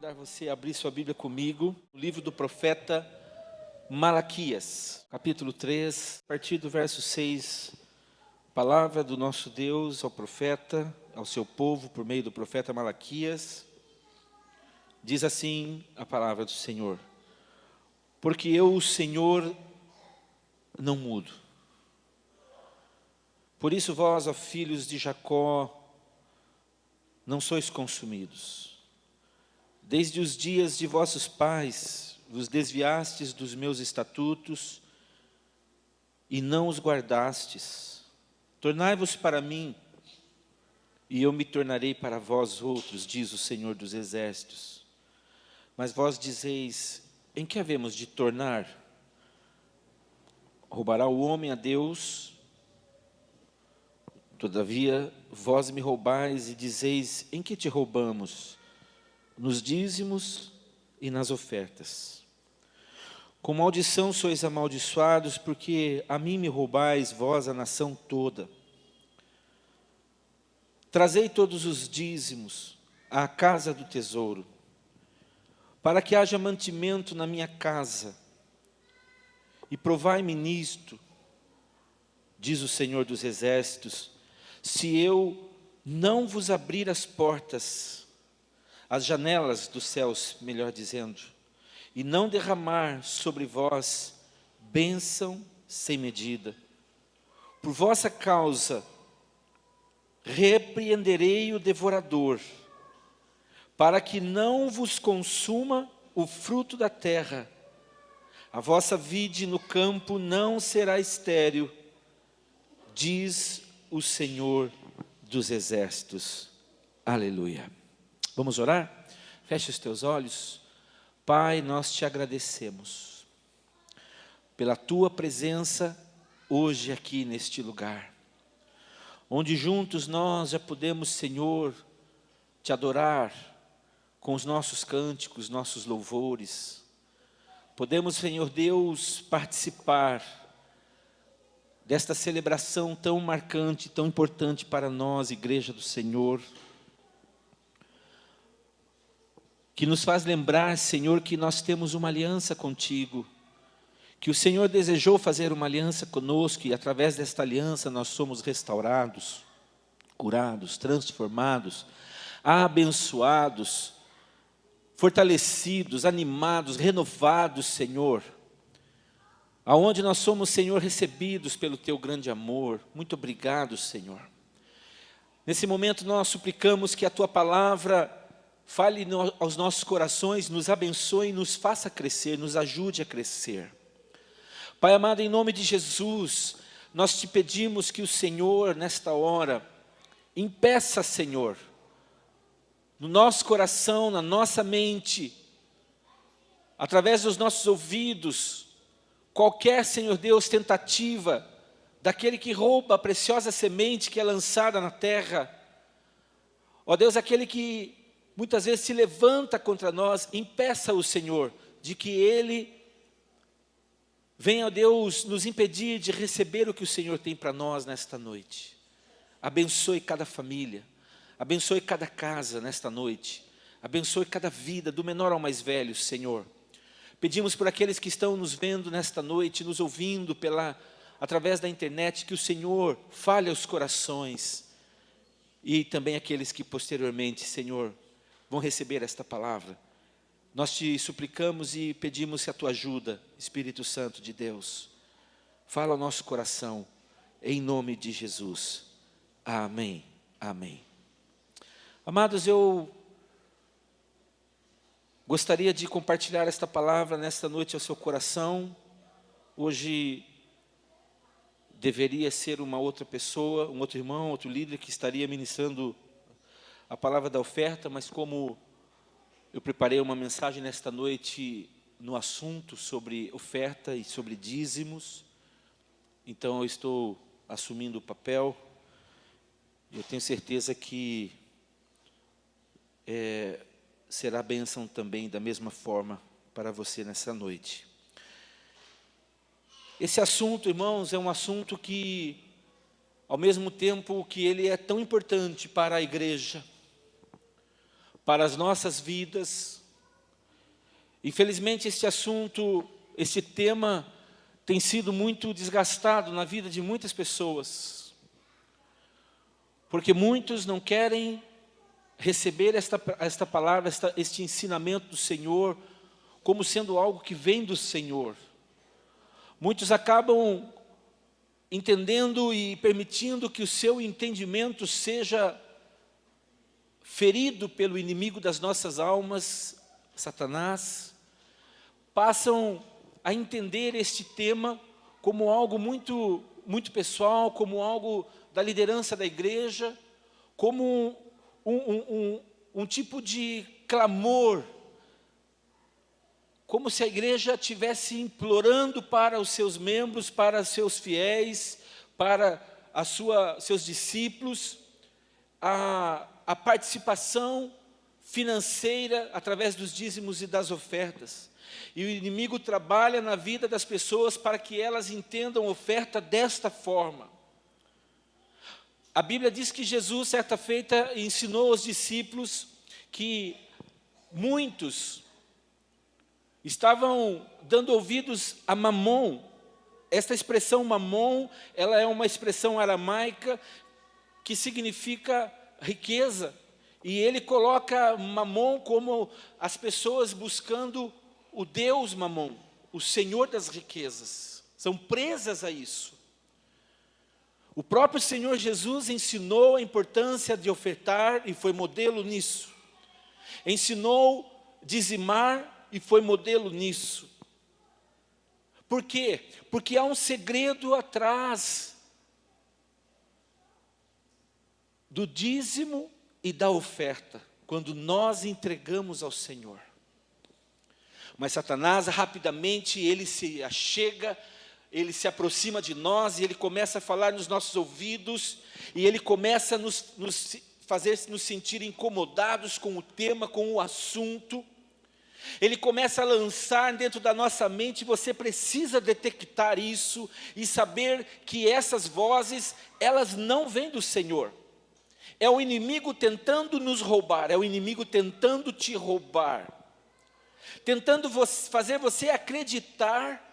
Convidar você a abrir sua Bíblia comigo, no livro do profeta Malaquias, capítulo 3, a partir do verso 6, palavra do nosso Deus ao profeta, ao seu povo, por meio do profeta Malaquias, diz assim a palavra do Senhor: porque eu, o Senhor, não mudo. Por isso vós, ó filhos de Jacó, não sois consumidos. Desde os dias de vossos pais, vos desviastes dos meus estatutos e não os guardastes. Tornai-vos para mim, e eu me tornarei para vós outros, diz o Senhor dos Exércitos. Mas vós dizeis: em que havemos de tornar? Roubará o homem a Deus? Todavia, vós me roubais e dizeis: em que te roubamos? Nos dízimos e nas ofertas. Com maldição sois amaldiçoados, porque a mim me roubais, vós, a nação toda. Trazei todos os dízimos à casa do tesouro, para que haja mantimento na minha casa, e provai-me nisto, diz o Senhor dos Exércitos, se eu não vos abrir as portas, as janelas dos céus, melhor dizendo, e não derramar sobre vós bênção sem medida. Por vossa causa, repreenderei o devorador, para que não vos consuma o fruto da terra. A vossa vide no campo não será estéril, diz o Senhor dos Exércitos. Aleluia. Vamos orar? Feche os teus olhos. Pai, nós te agradecemos pela tua presença hoje aqui neste lugar, onde juntos nós já podemos, Senhor, te adorar com os nossos cânticos, nossos louvores. Podemos, Senhor Deus, participar desta celebração tão marcante, tão importante para nós, Igreja do Senhor, que nos faz lembrar, Senhor, que nós temos uma aliança contigo, que o Senhor desejou fazer uma aliança conosco, e através desta aliança nós somos restaurados, curados, transformados, abençoados, fortalecidos, animados, renovados, Senhor, aonde nós somos, Senhor, recebidos pelo teu grande amor. Muito obrigado, Senhor. Nesse momento nós suplicamos que a tua palavra fale aos nossos corações, nos abençoe, nos faça crescer, nos ajude a crescer. Pai amado, em nome de Jesus, nós te pedimos que o Senhor, nesta hora, impeça, Senhor, no nosso coração, na nossa mente, através dos nossos ouvidos, qualquer, Senhor Deus, tentativa daquele que rouba a preciosa semente que é lançada na terra. Ó Deus, aquele que muitas vezes se levanta contra nós, impeça o Senhor, de que ele venha, ó Deus, nos impedir de receber o que o Senhor tem para nós nesta noite. Abençoe cada família, abençoe cada casa nesta noite, abençoe cada vida, do menor ao mais velho, Senhor. Pedimos por aqueles que estão nos vendo nesta noite, nos ouvindo através da internet, que o Senhor fale aos corações, e também aqueles que posteriormente, Senhor, vão receber esta palavra. Nós te suplicamos e pedimos a tua ajuda, Espírito Santo de Deus. Fala ao nosso coração, em nome de Jesus. Amém, amém. Amados, eu gostaria de compartilhar esta palavra nesta noite ao seu coração. Hoje deveria ser uma outra pessoa, um outro irmão, outro líder que estaria ministrando a palavra da oferta, mas como eu preparei uma mensagem nesta noite no assunto sobre oferta e sobre dízimos, então eu estou assumindo o papel. Eu tenho certeza que será bênção também da mesma forma para você nessa noite. Esse assunto, irmãos, é um assunto que, ao mesmo tempo que ele é tão importante para a igreja, para as nossas vidas, Infelizmente, este assunto, este tema, tem sido muito desgastado na vida de muitas pessoas, porque muitos não querem receber esta palavra, este ensinamento do Senhor, como sendo algo que vem do Senhor. Muitos acabam entendendo e permitindo que o seu entendimento seja ferido pelo inimigo das nossas almas, Satanás. Passam a entender este tema como algo muito, muito pessoal, como algo da liderança da igreja, como um tipo de clamor, como se a igreja estivesse implorando para os seus membros, para seus fiéis, para seus discípulos, a participação financeira através dos dízimos e das ofertas. E o inimigo trabalha na vida das pessoas para que elas entendam a oferta desta forma. A Bíblia diz que Jesus, certa feita, ensinou aos discípulos que muitos estavam dando ouvidos a mamon. Esta expressão mamon, ela é uma expressão aramaica que significa riqueza. E ele coloca mamon como as pessoas buscando o Deus mamon, o Senhor das riquezas. São presas a isso. O próprio Senhor Jesus ensinou a importância de ofertar e foi modelo nisso. Ensinou dizimar e foi modelo nisso. Por quê? Porque há um segredo atrás do dízimo e da oferta, quando nós entregamos ao Senhor. Mas Satanás, rapidamente, ele se achega, ele se aproxima de nós e ele começa a falar nos nossos ouvidos, e ele começa a nos fazer nos sentir incomodados com o tema, com o assunto. Ele começa a lançar dentro da nossa mente, você precisa detectar isso e saber que essas vozes, elas não vêm do Senhor. É o inimigo tentando nos roubar, é o inimigo tentando te roubar. Tentando fazer você acreditar,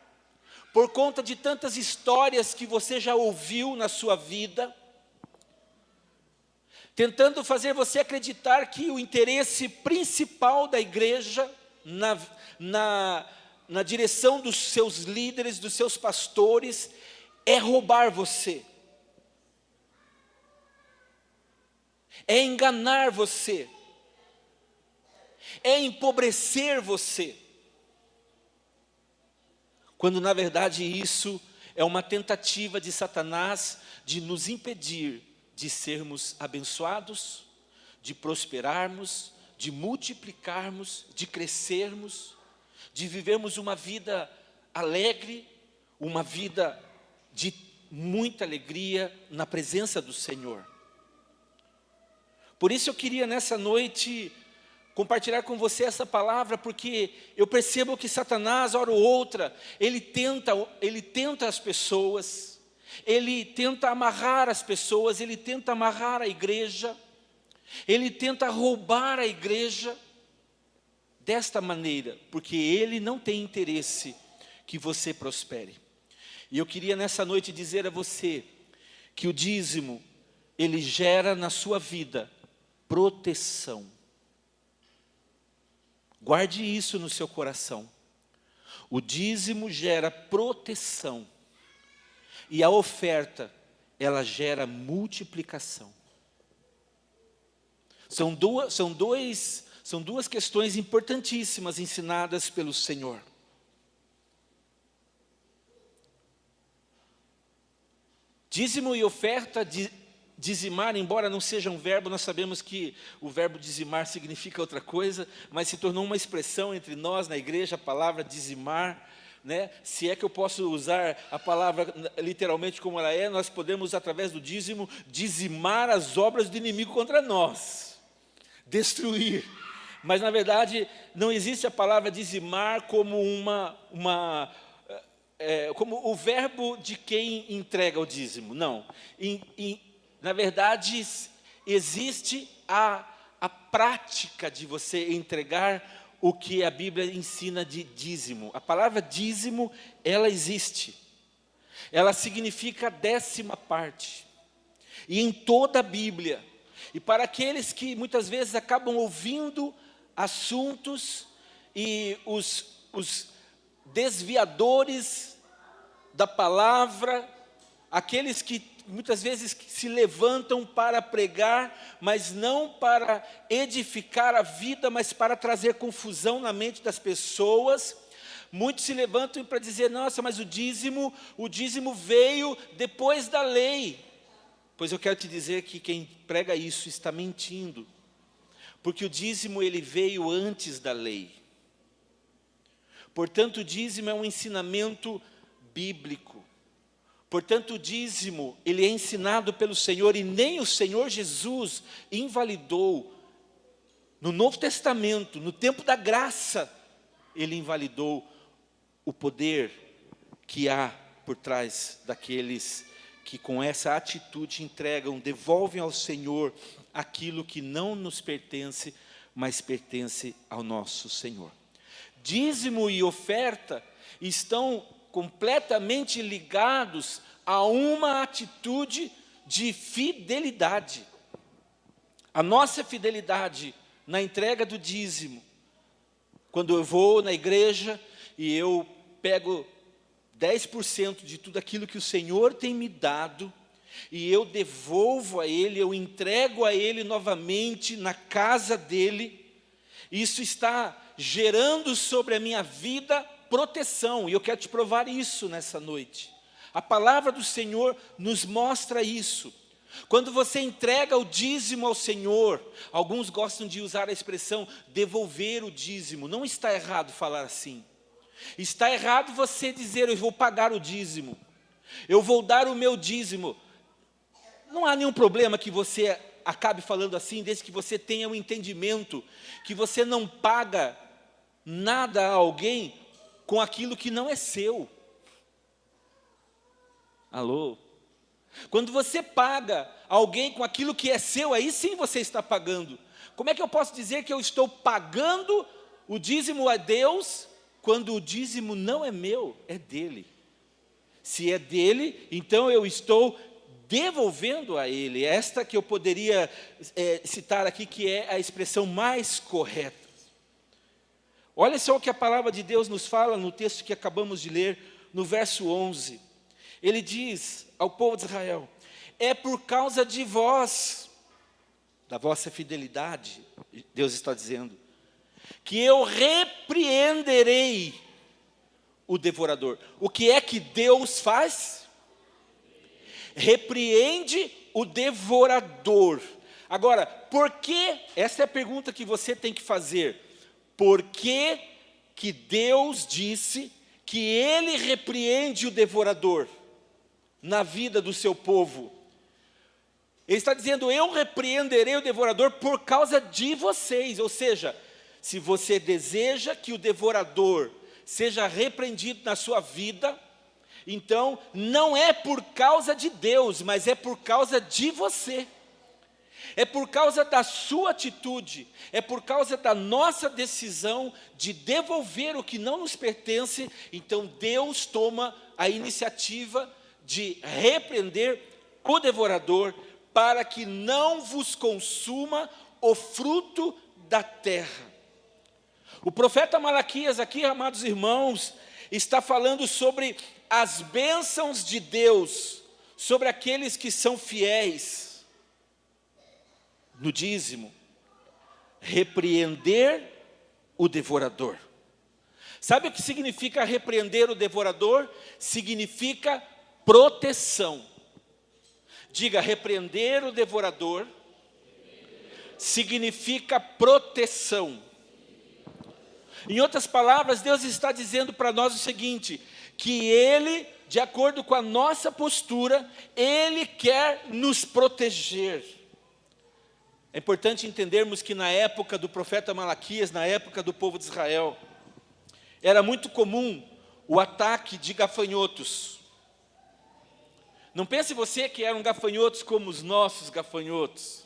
por conta de tantas histórias que você já ouviu na sua vida, tentando fazer você acreditar que o interesse principal da igreja, na direção dos seus líderes, dos seus pastores, é roubar você, é enganar você, é empobrecer você, quando na verdade isso é uma tentativa de Satanás de nos impedir de sermos abençoados, de prosperarmos, de multiplicarmos, de crescermos, de vivermos uma vida alegre, uma vida de muita alegria na presença do Senhor. Por isso eu queria nessa noite compartilhar com você essa palavra, porque eu percebo que Satanás, hora ou outra, ele tenta as pessoas, ele tenta amarrar as pessoas, ele tenta amarrar a igreja, ele tenta roubar a igreja desta maneira, porque ele não tem interesse que você prospere. E eu queria nessa noite dizer a você que o dízimo, ele gera na sua vida proteção. Guarde isso no seu coração. O dízimo gera proteção. E a oferta, ela gera multiplicação. São duas questões importantíssimas ensinadas pelo Senhor. Dízimo e oferta, dizimar, embora não seja um verbo, nós sabemos que o verbo dizimar significa outra coisa, mas se tornou uma expressão entre nós na igreja, a palavra dizimar, né? Se é que eu posso usar a palavra literalmente como ela é, nós podemos, através do dízimo, dizimar as obras do inimigo contra nós, destruir. Mas na verdade não existe a palavra dizimar como como o verbo de quem entrega o dízimo, não. Na verdade, existe a prática de você entregar o que a Bíblia ensina de dízimo. A palavra dízimo, ela existe. Ela significa 10ª parte. E em toda a Bíblia. E para aqueles que muitas vezes acabam ouvindo assuntos e os desviadores da palavra, aqueles que muitas vezes se levantam para pregar, mas não para edificar a vida, mas para trazer confusão na mente das pessoas. Muitos se levantam para dizer, nossa, mas o dízimo veio depois da lei. Pois eu quero te dizer que quem prega isso está mentindo. Porque o dízimo ele veio antes da lei. Portanto, o dízimo é um ensinamento bíblico. Portanto, o dízimo, ele é ensinado pelo Senhor, e nem o Senhor Jesus invalidou. No Novo Testamento, no tempo da graça, ele invalidou o poder que há por trás daqueles que com essa atitude entregam, devolvem ao Senhor aquilo que não nos pertence, mas pertence ao nosso Senhor. Dízimo e oferta estão completamente ligados a uma atitude de fidelidade. A nossa fidelidade na entrega do dízimo, quando eu vou na igreja e eu pego 10% de tudo aquilo que o Senhor tem me dado, e eu devolvo a Ele, eu entrego a Ele novamente na casa dEle, isso está gerando sobre a minha vida proteção, e eu quero te provar isso nessa noite. A palavra do Senhor nos mostra isso. Quando você entrega o dízimo ao Senhor, alguns gostam de usar a expressão devolver o dízimo. Não está errado falar assim. Está errado você dizer, eu vou pagar o dízimo, eu vou dar o meu dízimo. Não há nenhum problema que você acabe falando assim, desde que você tenha o entendimento que você não paga nada a alguém com aquilo que não é seu. Alô? Quando você paga alguém com aquilo que é seu, aí sim você está pagando. Como é que eu posso dizer que eu estou pagando o dízimo a Deus, quando o dízimo não é meu, é dele? Se é dele, então eu estou devolvendo a ele. Esta que eu poderia citar aqui, que é a expressão mais correta. Olha só o que a palavra de Deus nos fala no texto que acabamos de ler, no verso 11. Ele diz ao povo de Israel, é por causa de vós, da vossa fidelidade, Deus está dizendo, que eu repreenderei o devorador. O que é que Deus faz? Repreende o devorador. Agora, por que, essa é a pergunta que você tem que fazer, por que que Deus disse que Ele repreende o devorador na vida do seu povo? Ele está dizendo, eu repreenderei o devorador por causa de vocês, ou seja, se você deseja que o devorador seja repreendido na sua vida, então não é por causa de Deus, mas é por causa de você. É por causa da sua atitude, é por causa da nossa decisão de devolver o que não nos pertence. Então Deus toma a iniciativa de repreender o devorador, para que não vos consuma o fruto da terra. O profeta Malaquias aqui, amados irmãos, está falando sobre as bênçãos de Deus, sobre aqueles que são fiéis no dízimo. Repreender o devorador. Sabe o que significa repreender o devorador? Significa proteção. Diga, repreender o devorador significa proteção. Em outras palavras, Deus está dizendo para nós o seguinte, que Ele, de acordo com a nossa postura, Ele quer nos proteger. É importante entendermos que na época do profeta Malaquias, na época do povo de Israel, era muito comum o ataque de gafanhotos. Não pense você que eram gafanhotos como os nossos gafanhotos.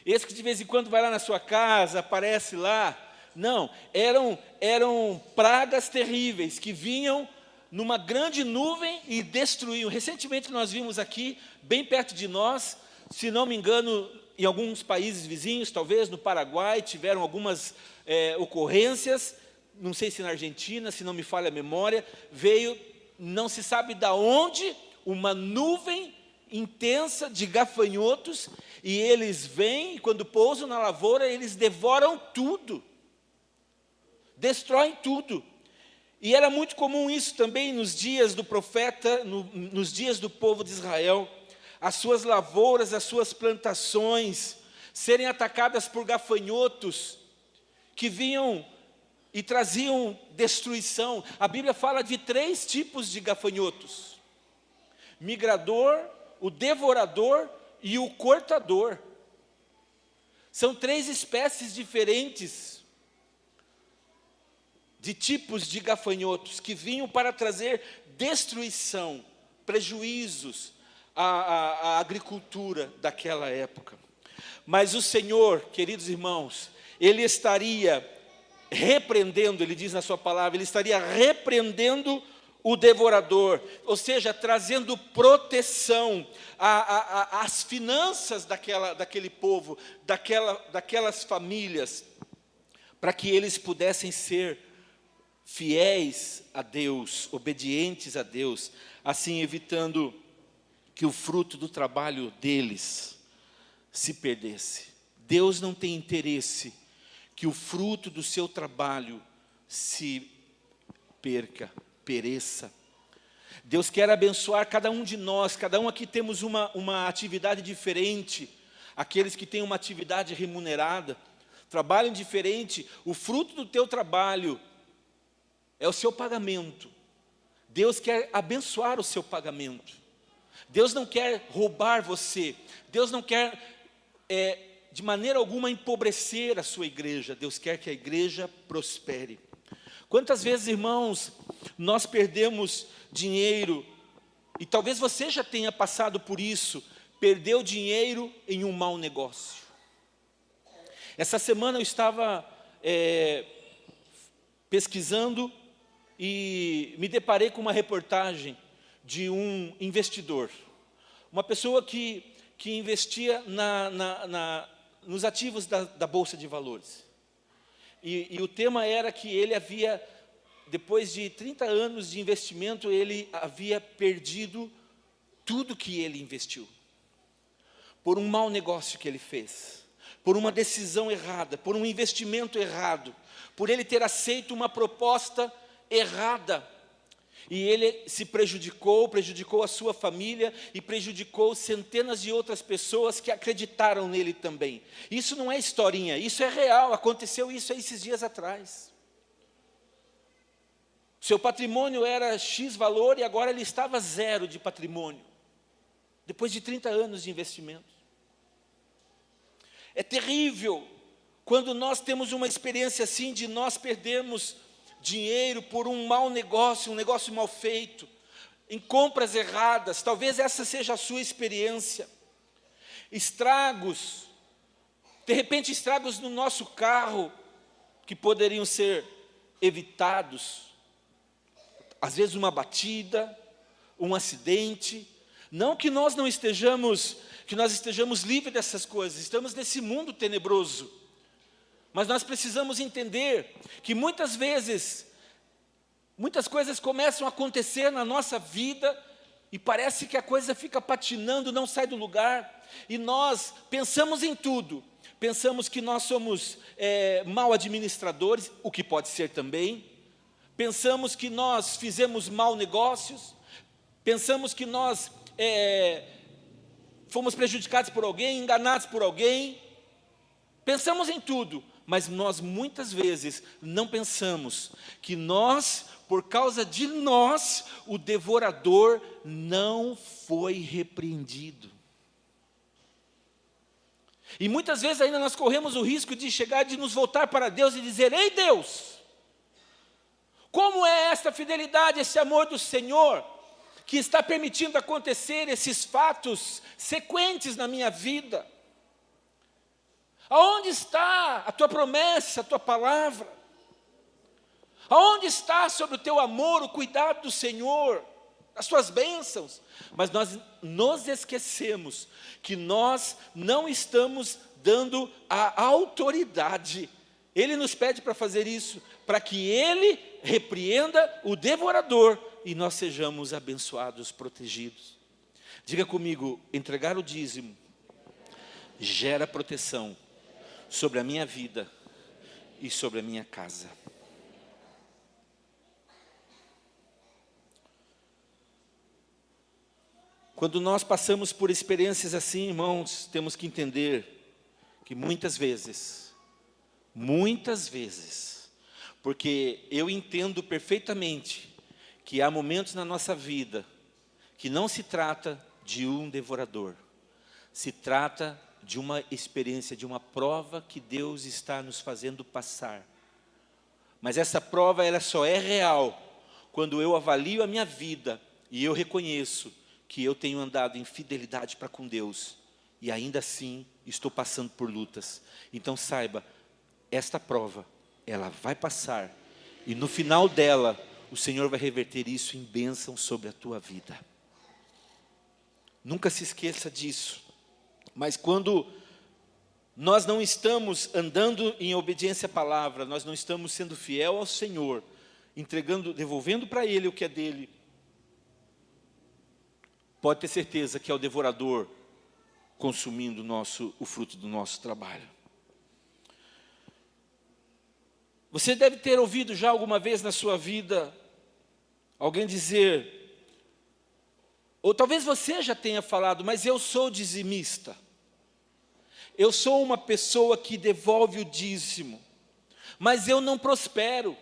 Esse que de vez em quando vai lá na sua casa, aparece lá Não, eram pragas terríveis que vinham numa grande nuvem e destruíam. Recentemente nós vimos aqui, bem perto de nós, se não me engano, em alguns países vizinhos, talvez no Paraguai, tiveram algumas ocorrências, não sei se na Argentina, se não me falha a memória, veio, não se sabe de onde, uma nuvem intensa de gafanhotos, e eles vêm, e quando pousam na lavoura, eles devoram tudo, destroem tudo. E era muito comum isso também nos dias do profeta, nos dias do povo de Israel, as suas lavouras, as suas plantações, serem atacadas por gafanhotos, que vinham e traziam destruição. A Bíblia fala de 3 tipos de gafanhotos: migrador, o devorador e o cortador. São 3 espécies diferentes de tipos de gafanhotos que vinham para trazer destruição, prejuízos à agricultura daquela época. Mas o Senhor, queridos irmãos, Ele estaria repreendendo, Ele diz na sua palavra, Ele estaria repreendendo o devorador, ou seja, trazendo proteção às finanças daquele povo, daquelas famílias, para que eles pudessem ser fiéis a Deus, obedientes a Deus, assim evitando que o fruto do trabalho deles se perdesse. Deus não tem interesse que o fruto do seu trabalho se pereça. Deus quer abençoar cada um de nós, cada um aqui temos uma atividade diferente, aqueles que têm uma atividade remunerada, trabalham diferente, o fruto do teu trabalho é o seu pagamento. Deus quer abençoar o seu pagamento. Deus não quer roubar você. Deus não quer, de maneira alguma, empobrecer a sua igreja. Deus quer que a igreja prospere. Quantas vezes, irmãos, nós perdemos dinheiro, e talvez você já tenha passado por isso, perdeu dinheiro em um mau negócio. Essa semana eu estava pesquisando e me deparei com uma reportagem de um investidor, uma pessoa que investia nos ativos da Bolsa de Valores. E o tema era que ele havia, depois de 30 anos de investimento, ele havia perdido tudo que ele investiu, por um mau negócio que ele fez, por uma decisão errada, por um investimento errado, por ele ter aceito uma proposta errada, e ele se prejudicou a sua família e prejudicou centenas de outras pessoas que acreditaram nele também. Isso não é historinha, isso é real, aconteceu isso esses dias atrás. Seu patrimônio era X valor e agora ele estava 0 de patrimônio, depois de 30 anos de investimento. É terrível quando nós temos uma experiência assim de nós perdermos dinheiro por um mau negócio, um negócio mal feito, em compras erradas. Talvez essa seja a sua experiência. Estragos, de repente estragos no nosso carro, que poderiam ser evitados. Às vezes uma batida, um acidente. Não que nós estejamos livres dessas coisas, estamos nesse mundo tenebroso. Mas nós precisamos entender que muitas vezes, muitas coisas começam a acontecer na nossa vida e parece que a coisa fica patinando, não sai do lugar, e nós pensamos em tudo. Pensamos que nós somos mal administradores, o que pode ser também. Pensamos que nós fizemos mal negócios. Pensamos que nós fomos prejudicados por alguém, enganados por alguém. Pensamos em tudo. Mas nós muitas vezes não pensamos que nós, por causa de nós, o devorador não foi repreendido. E muitas vezes ainda nós corremos o risco de chegar, de nos voltar para Deus e dizer: ei Deus, como é esta fidelidade, esse amor do Senhor, que está permitindo acontecer esses fatos sequentes na minha vida? Aonde está a tua promessa, a tua palavra? Aonde está sobre o teu amor, o cuidado do Senhor, as tuas bênçãos? Mas nós nos esquecemos que nós não estamos dando a autoridade. Ele nos pede para fazer isso, para que Ele repreenda o devorador e nós sejamos abençoados, protegidos. Diga comigo, entregar o dízimo gera proteção sobre a minha vida e sobre a minha casa. Quando nós passamos por experiências assim, irmãos, temos que entender que muitas vezes, porque eu entendo perfeitamente que há momentos na nossa vida que não se trata de um devorador, se trata de uma experiência, de uma prova que Deus está nos fazendo passar. Mas essa prova, ela só é real quando eu avalio a minha vida e eu reconheço que eu tenho andado em fidelidade para com Deus e ainda assim estou passando por lutas. Então saiba, esta prova, ela vai passar e no final dela, o Senhor vai reverter isso em bênção sobre a tua vida. Nunca se esqueça disso. Mas quando nós não estamos andando em obediência à palavra, nós não estamos sendo fiel ao Senhor, entregando, devolvendo para Ele o que é dele, pode ter certeza que é o devorador consumindo o fruto do nosso trabalho. Você deve ter ouvido já alguma vez na sua vida alguém dizer, ou talvez você já tenha falado, mas eu sou dizimista. Eu sou uma pessoa que devolve o dízimo, mas eu não prospero.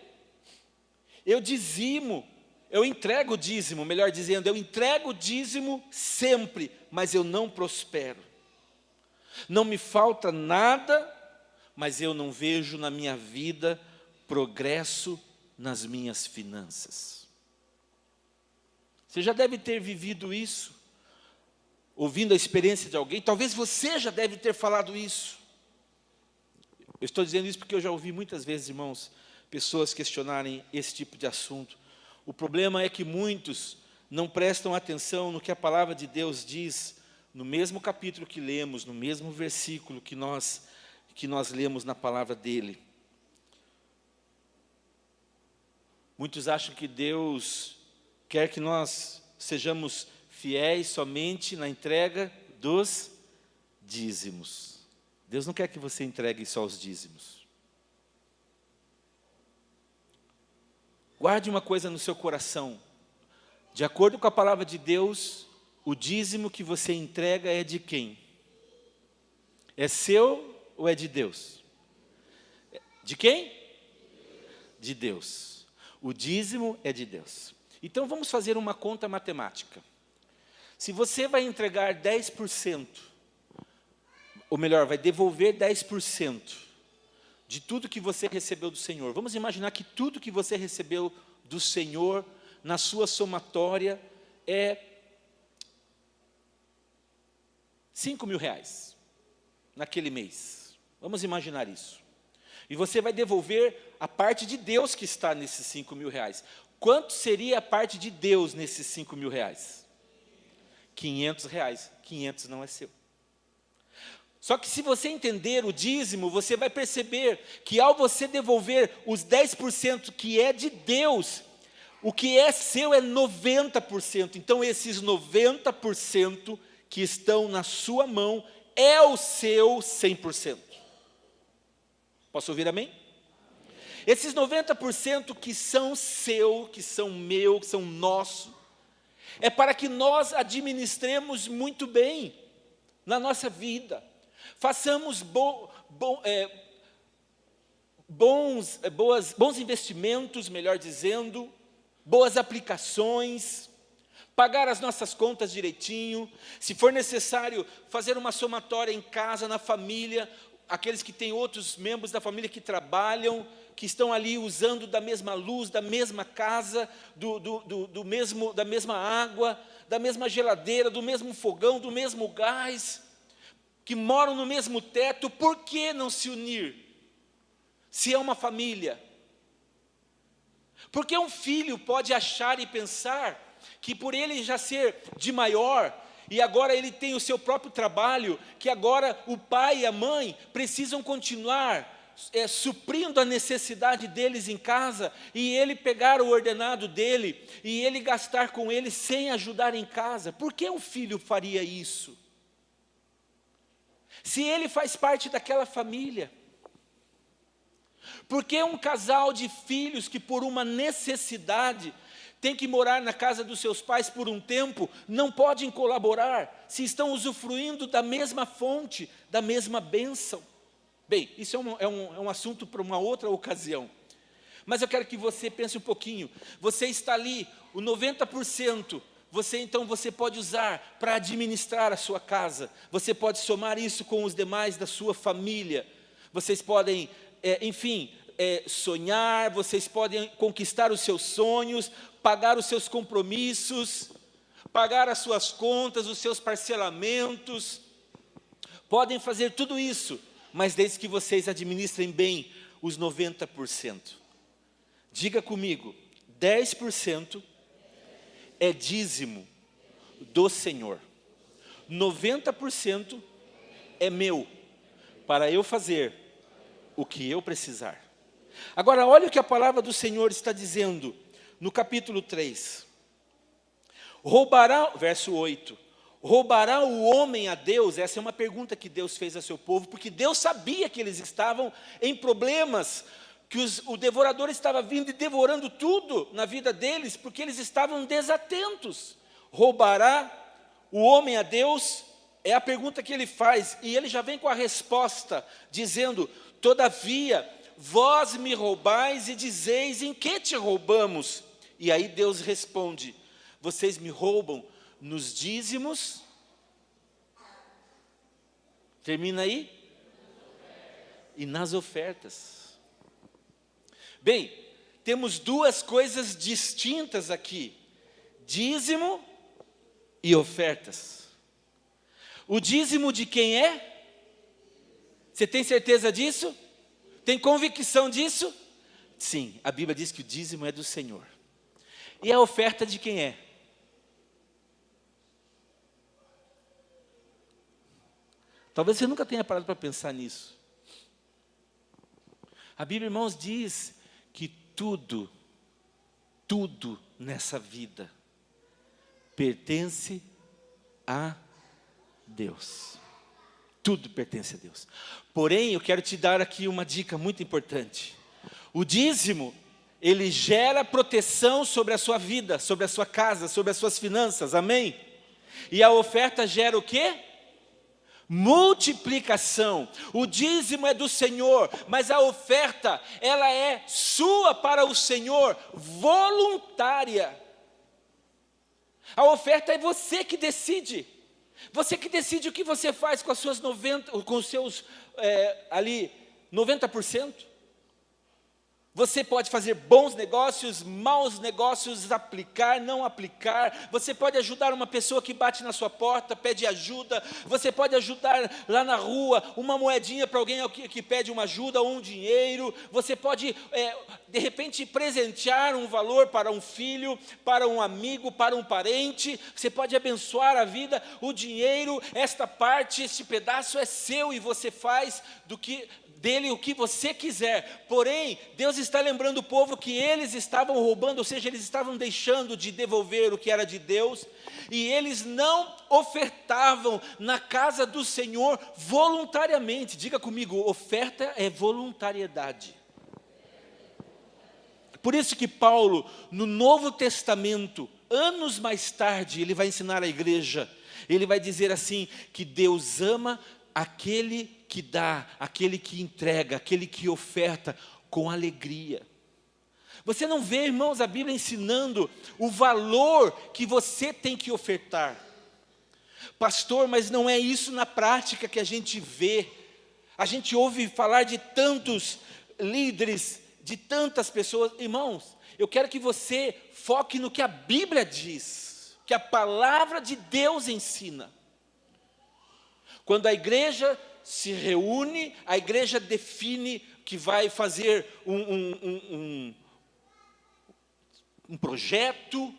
Eu dizimo, eu entrego o dízimo, melhor dizendo, eu entrego o dízimo sempre, mas eu não prospero. Não me falta nada, mas eu não vejo na minha vida progresso nas minhas finanças. Você já deve ter vivido isso, ouvindo a experiência de alguém, talvez você já deve ter falado isso. Eu estou dizendo isso porque eu já ouvi muitas vezes, irmãos, pessoas questionarem esse tipo de assunto. O problema é que muitos não prestam atenção no que a palavra de Deus diz, no mesmo capítulo que lemos, no mesmo versículo que nós lemos na palavra dele. Muitos acham que Deus quer que nós sejamos fiéis somente na entrega dos dízimos. Deus não quer que você entregue só os dízimos. Guarde uma coisa no seu coração. De acordo com a palavra de Deus, o dízimo que você entrega é de quem? É seu ou é de Deus? De quem? De Deus. O dízimo é de Deus. Então vamos fazer uma conta matemática. Se você vai entregar 10%, ou melhor, vai devolver 10% de tudo que você recebeu do Senhor. Vamos imaginar que tudo que você recebeu do Senhor, na sua somatória, é 5 mil reais, naquele mês. Vamos imaginar isso. E você vai devolver a parte de Deus que está nesses 5 mil reais. Quanto seria a parte de Deus nesses 5 mil reais? 500 reais. 500 não é seu. Só que se você entender o dízimo, você vai perceber que ao você devolver os 10% que é de Deus, o que é seu é 90%. Então esses 90% que estão na sua mão é o seu 100%. Posso ouvir amém? Esses 90% que são seu, que são meu, que são nosso, é para que nós administremos muito bem na nossa vida. Façamos bons investimentos, melhor dizendo, boas aplicações, pagar as nossas contas direitinho, se for necessário fazer uma somatória em casa, na família, aqueles que têm outros membros da família que trabalham, que estão ali usando da mesma luz, da mesma casa, da mesma água, da mesma geladeira, do mesmo fogão, do mesmo gás. que moram no mesmo teto, por que não se unir? Se é uma família. Porque um filho pode achar e pensar que por ele já ser de maior, e agora ele tem o seu próprio trabalho, que agora o pai e a mãe precisam continuar suprindo a necessidade deles em casa, e ele pegar o ordenado dele, e ele gastar com ele sem ajudar em casa. Por que um filho faria isso? Se ele faz parte daquela família. Por que um casal de filhos que por uma necessidade tem que morar na casa dos seus pais por um tempo, não podem colaborar, se estão usufruindo da mesma fonte, da mesma bênção? Bem, isso é um assunto para uma outra ocasião. Mas eu quero que você pense um pouquinho. Você está ali, o 90%, você pode usar para administrar a sua casa. Você pode somar isso com os demais da sua família. Vocês podem, sonhar, vocês podem conquistar os seus sonhos, pagar os seus compromissos, pagar as suas contas, os seus parcelamentos. Podem fazer tudo isso, mas desde que vocês administrem bem os 90%. Diga comigo, 10% é dízimo do Senhor. 90% é meu, para eu fazer o que eu precisar. Agora, olha o que a palavra do Senhor está dizendo no capítulo 3. Verso 8. Roubará o homem a Deus? Essa é uma pergunta que Deus fez a seu povo, porque Deus sabia que eles estavam em problemas, que o devorador estava vindo e devorando tudo na vida deles, porque eles estavam desatentos. Roubará o homem a Deus? É a pergunta que ele faz, e ele já vem com a resposta, dizendo: todavia, vós me roubais e dizeis, em que te roubamos? E aí Deus responde: vocês me roubam nos dízimos. Termina aí? E nas ofertas. Bem, temos duas coisas distintas aqui: dízimo e ofertas. O dízimo de quem é? Você tem certeza disso? Tem convicção disso? Sim, a Bíblia diz que o dízimo é do Senhor. E a oferta de quem é? Talvez você nunca tenha parado para pensar nisso. A Bíblia, irmãos, diz que tudo nessa vida pertence a Deus. Tudo pertence a Deus. Porém, eu quero te dar aqui uma dica muito importante. O dízimo, ele gera proteção sobre a sua vida, sobre a sua casa, sobre as suas finanças, amém? E a oferta gera o quê? Multiplicação. O dízimo é do Senhor, mas a oferta, ela é sua para o Senhor, voluntária. A oferta é você que decide. Você que decide o que você faz com as suas 90%. Você pode fazer bons negócios, maus negócios, aplicar, não aplicar. Você pode ajudar uma pessoa que bate na sua porta, pede ajuda. Você pode ajudar lá na rua, uma moedinha para alguém que pede uma ajuda ou um dinheiro. Você pode, de repente, presentear um valor para um filho, para um amigo, para um parente. Você pode abençoar a vida. O dinheiro, esta parte, este pedaço é seu e você faz dele o que você quiser. Porém, Deus está lembrando o povo que eles estavam roubando, ou seja, eles estavam deixando de devolver o que era de Deus, e eles não ofertavam na casa do Senhor voluntariamente. Diga comigo, oferta é voluntariedade. Por isso que Paulo, no Novo Testamento, anos mais tarde, ele vai ensinar à igreja, ele vai dizer assim, que Deus ama aquele que dá, aquele que entrega, aquele que oferta com alegria. Você não vê, irmãos, a Bíblia ensinando o valor que você tem que ofertar. Pastor, mas não é isso na prática que a gente vê. A gente ouve falar de tantos líderes, de tantas pessoas. Irmãos, eu quero que você foque no que a Bíblia diz, que a palavra de Deus ensina. Quando a igreja se reúne, a igreja define que vai fazer um projeto,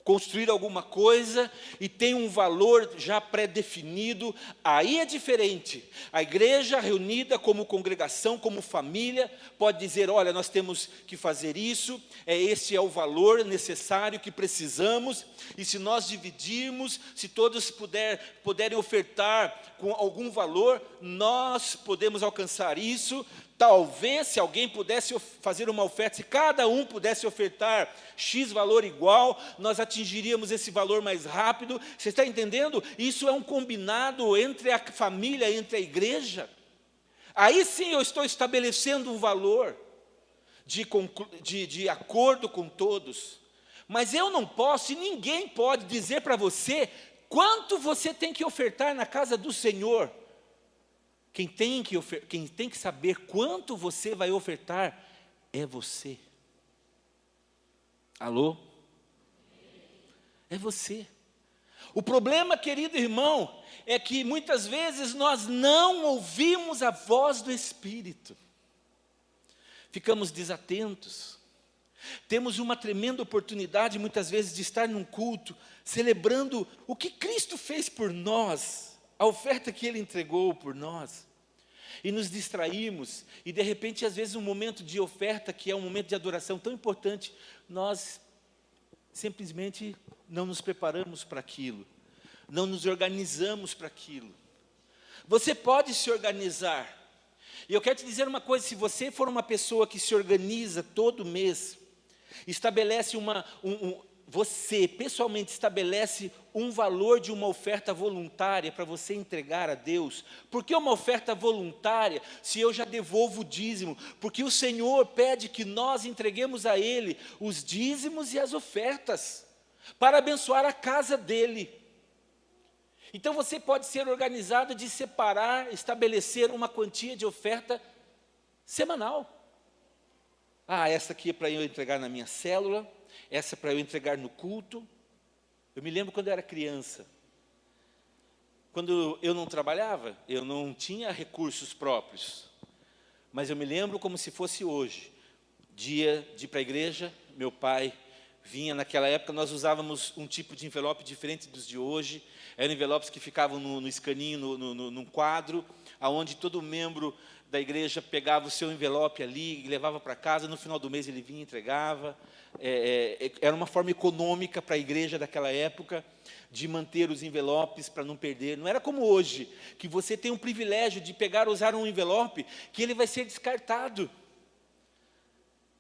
construir alguma coisa, e tem um valor já pré-definido, aí é diferente. A igreja reunida como congregação, como família, pode dizer, olha, nós temos que fazer isso, esse é o valor necessário que precisamos, e se nós dividirmos, se todos puderem ofertar com algum valor, nós podemos alcançar isso. Talvez, se alguém pudesse fazer uma oferta, se cada um pudesse ofertar X valor igual, nós atingiríamos esse valor mais rápido. Você está entendendo? Isso é um combinado entre a família, entre a igreja. Aí sim eu estou estabelecendo um valor de acordo com todos. Mas eu não posso, e ninguém pode dizer para você quanto você tem que ofertar na casa do Senhor. Quem tem que saber quanto você vai ofertar é você. Alô? É você. O problema, querido irmão, é que muitas vezes nós não ouvimos a voz do Espírito. Ficamos desatentos. Temos uma tremenda oportunidade, muitas vezes, de estar num culto, celebrando o que Cristo fez por nós, a oferta que Ele entregou por nós. E nos distraímos, e de repente, às vezes, um momento de oferta, que é um momento de adoração tão importante, nós simplesmente não nos preparamos para aquilo, não nos organizamos para aquilo. Você pode se organizar, e eu quero te dizer uma coisa, se você for uma pessoa que se organiza todo mês, estabelece você pessoalmente estabelece um valor de uma oferta voluntária para você entregar a Deus. Por que uma oferta voluntária se eu já devolvo o dízimo? Porque o Senhor pede que nós entreguemos a Ele os dízimos e as ofertas para abençoar a casa dEle. Então você pode ser organizado de separar, estabelecer uma quantia de oferta semanal. Essa aqui é para eu entregar na minha célula, essa é para eu entregar no culto. Eu me lembro quando eu era criança, quando eu não trabalhava, eu não tinha recursos próprios, mas eu me lembro como se fosse hoje, dia de ir para a igreja, meu pai vinha, naquela época nós usávamos um tipo de envelope diferente dos de hoje, eram envelopes que ficavam no escaninho, num quadro, onde todo membro da igreja pegava o seu envelope ali, levava para casa, no final do mês ele vinha e entregava. Era uma forma econômica para a igreja daquela época, de manter os envelopes para não perder. Não era como hoje, que você tem um privilégio de pegar, usar um envelope, que ele vai ser descartado.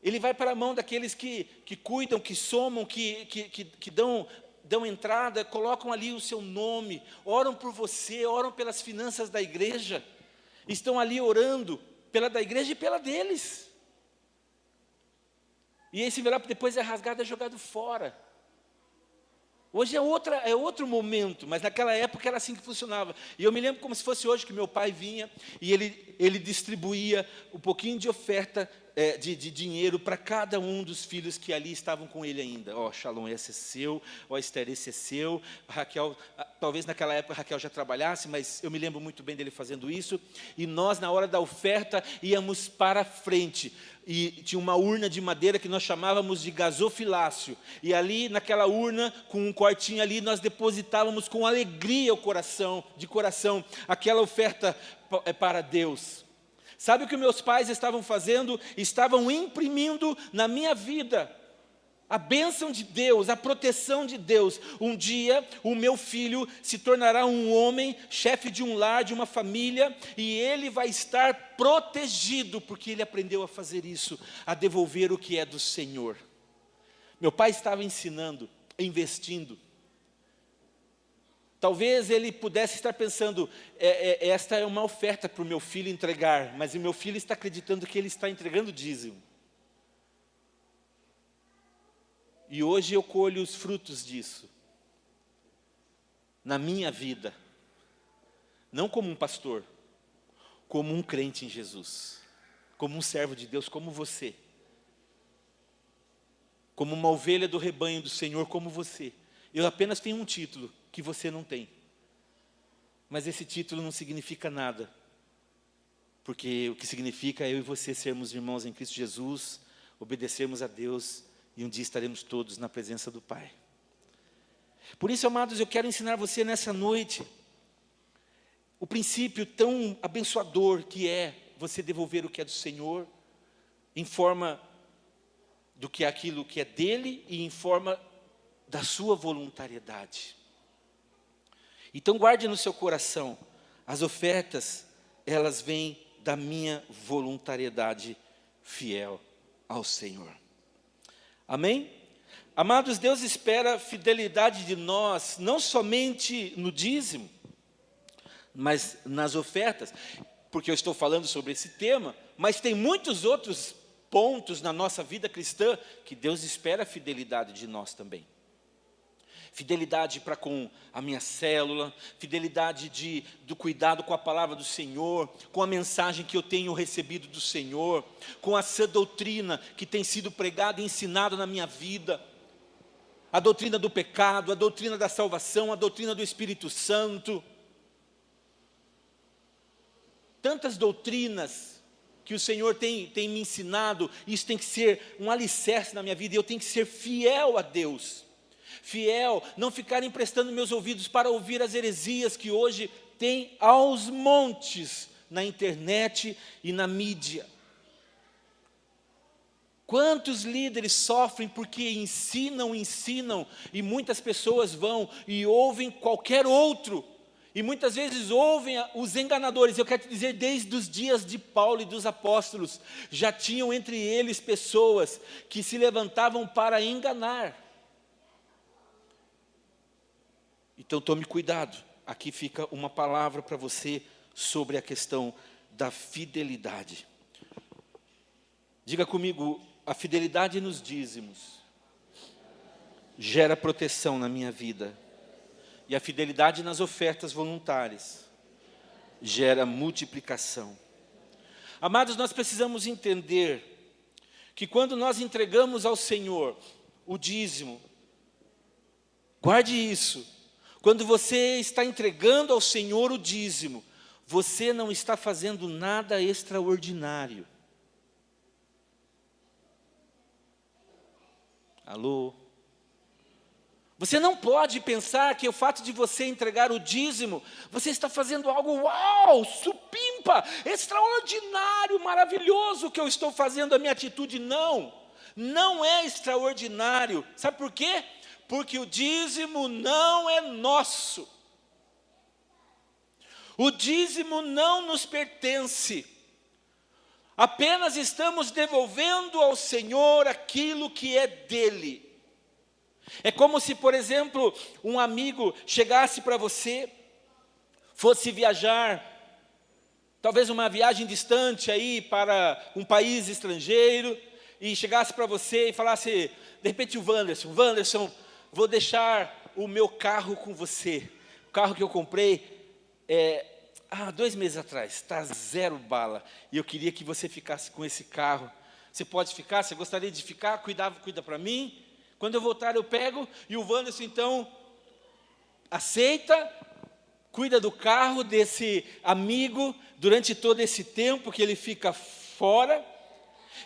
Ele vai para a mão daqueles que cuidam, que somam, que dão entrada, colocam ali o seu nome, oram por você, oram pelas finanças da igreja, estão ali orando pela da igreja e pela deles. E esse envelope depois é rasgado e é jogado fora. Hoje é outro momento, mas naquela época era assim que funcionava. E eu me lembro como se fosse hoje, que meu pai vinha e ele distribuía um pouquinho de oferta de dinheiro para cada um dos filhos que ali estavam com ele ainda. Shalom, esse é seu. Esther, esse é seu. Raquel, talvez naquela época a Raquel já trabalhasse, mas eu me lembro muito bem dele fazendo isso. E nós, na hora da oferta, íamos para frente. E tinha uma urna de madeira que nós chamávamos de gasofilácio. E ali, naquela urna, com um cortinho ali, nós depositávamos com alegria de coração, aquela oferta para Deus. Sabe o que meus pais estavam fazendo? Estavam imprimindo na minha vida a bênção de Deus, a proteção de Deus. Um dia, o meu filho se tornará um homem, chefe de um lar, de uma família, e ele vai estar protegido, porque ele aprendeu a fazer isso, a devolver o que é do Senhor. Meu pai estava ensinando, investindo. Talvez ele pudesse estar pensando, esta é uma oferta para o meu filho entregar, mas o meu filho está acreditando que ele está entregando dízimo. E hoje eu colho os frutos disso, na minha vida, não como um pastor, como um crente em Jesus, como um servo de Deus, como você, como uma ovelha do rebanho do Senhor, como você. Eu apenas tenho um título que você não tem. Mas esse título não significa nada. Porque o que significa é eu e você sermos irmãos em Cristo Jesus, obedecermos a Deus e um dia estaremos todos na presença do Pai. Por isso, amados, eu quero ensinar você nessa noite o princípio tão abençoador que é você devolver o que é do Senhor em forma do que é aquilo que é dele e em forma da sua voluntariedade. Então guarde no seu coração, as ofertas, elas vêm da minha voluntariedade fiel ao Senhor. Amém? Amados, Deus espera fidelidade de nós, não somente no dízimo, mas nas ofertas, porque eu estou falando sobre esse tema, mas tem muitos outros pontos na nossa vida cristã que Deus espera fidelidade de nós também. Fidelidade para com a minha célula, fidelidade do cuidado com a palavra do Senhor, com a mensagem que eu tenho recebido do Senhor, com a sã doutrina que tem sido pregada e ensinada na minha vida, a doutrina do pecado, a doutrina da salvação, a doutrina do Espírito Santo. Tantas doutrinas que o Senhor tem me ensinado, isso tem que ser um alicerce na minha vida, e eu tenho que ser fiel a Deus. Fiel, não ficar emprestando meus ouvidos para ouvir as heresias que hoje tem aos montes na internet e na mídia. Quantos líderes sofrem porque ensinam, e muitas pessoas vão e ouvem qualquer outro, e muitas vezes ouvem os enganadores. Eu quero te dizer, desde os dias de Paulo e dos apóstolos, já tinham entre eles pessoas que se levantavam para enganar. Então tome cuidado, aqui fica uma palavra para você sobre a questão da fidelidade. Diga comigo, a fidelidade nos dízimos gera proteção na minha vida. E a fidelidade nas ofertas voluntárias gera multiplicação. Amados, nós precisamos entender que quando nós entregamos ao Senhor o dízimo, guarde isso, quando você está entregando ao Senhor o dízimo, você não está fazendo nada extraordinário. Alô? Você não pode pensar que o fato de você entregar o dízimo, você está fazendo algo, uau, supimpa, extraordinário, maravilhoso que eu estou fazendo, a minha atitude. Não, não é extraordinário. Sabe por quê? Porque o dízimo não é nosso. O dízimo não nos pertence. Apenas estamos devolvendo ao Senhor aquilo que é dele. É como se, por exemplo, um amigo chegasse para você, fosse viajar, talvez uma viagem distante aí para um país estrangeiro, e chegasse para você e falasse, de repente o Wanderson, vou deixar o meu carro com você. O carro que eu comprei 2 meses atrás, está 0 bala, e eu queria que você ficasse com esse carro. Você pode ficar? Você gostaria de ficar? Cuida para mim? Quando eu voltar eu pego, e o Wanderson então aceita, cuida do carro desse amigo durante todo esse tempo que ele fica fora.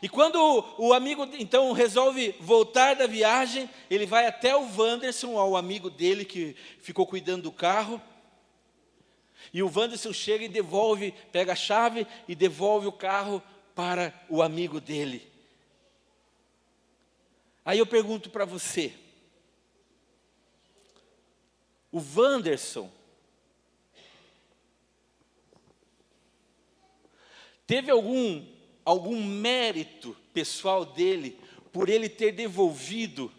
E quando o amigo então resolve voltar da viagem, ele vai até o Wanderson, ao amigo dele que ficou cuidando do carro. E o Wanderson chega e devolve, pega a chave e devolve o carro para o amigo dele. Aí eu pergunto para você, o Wanderson teve algum mérito pessoal dele por ele ter devolvido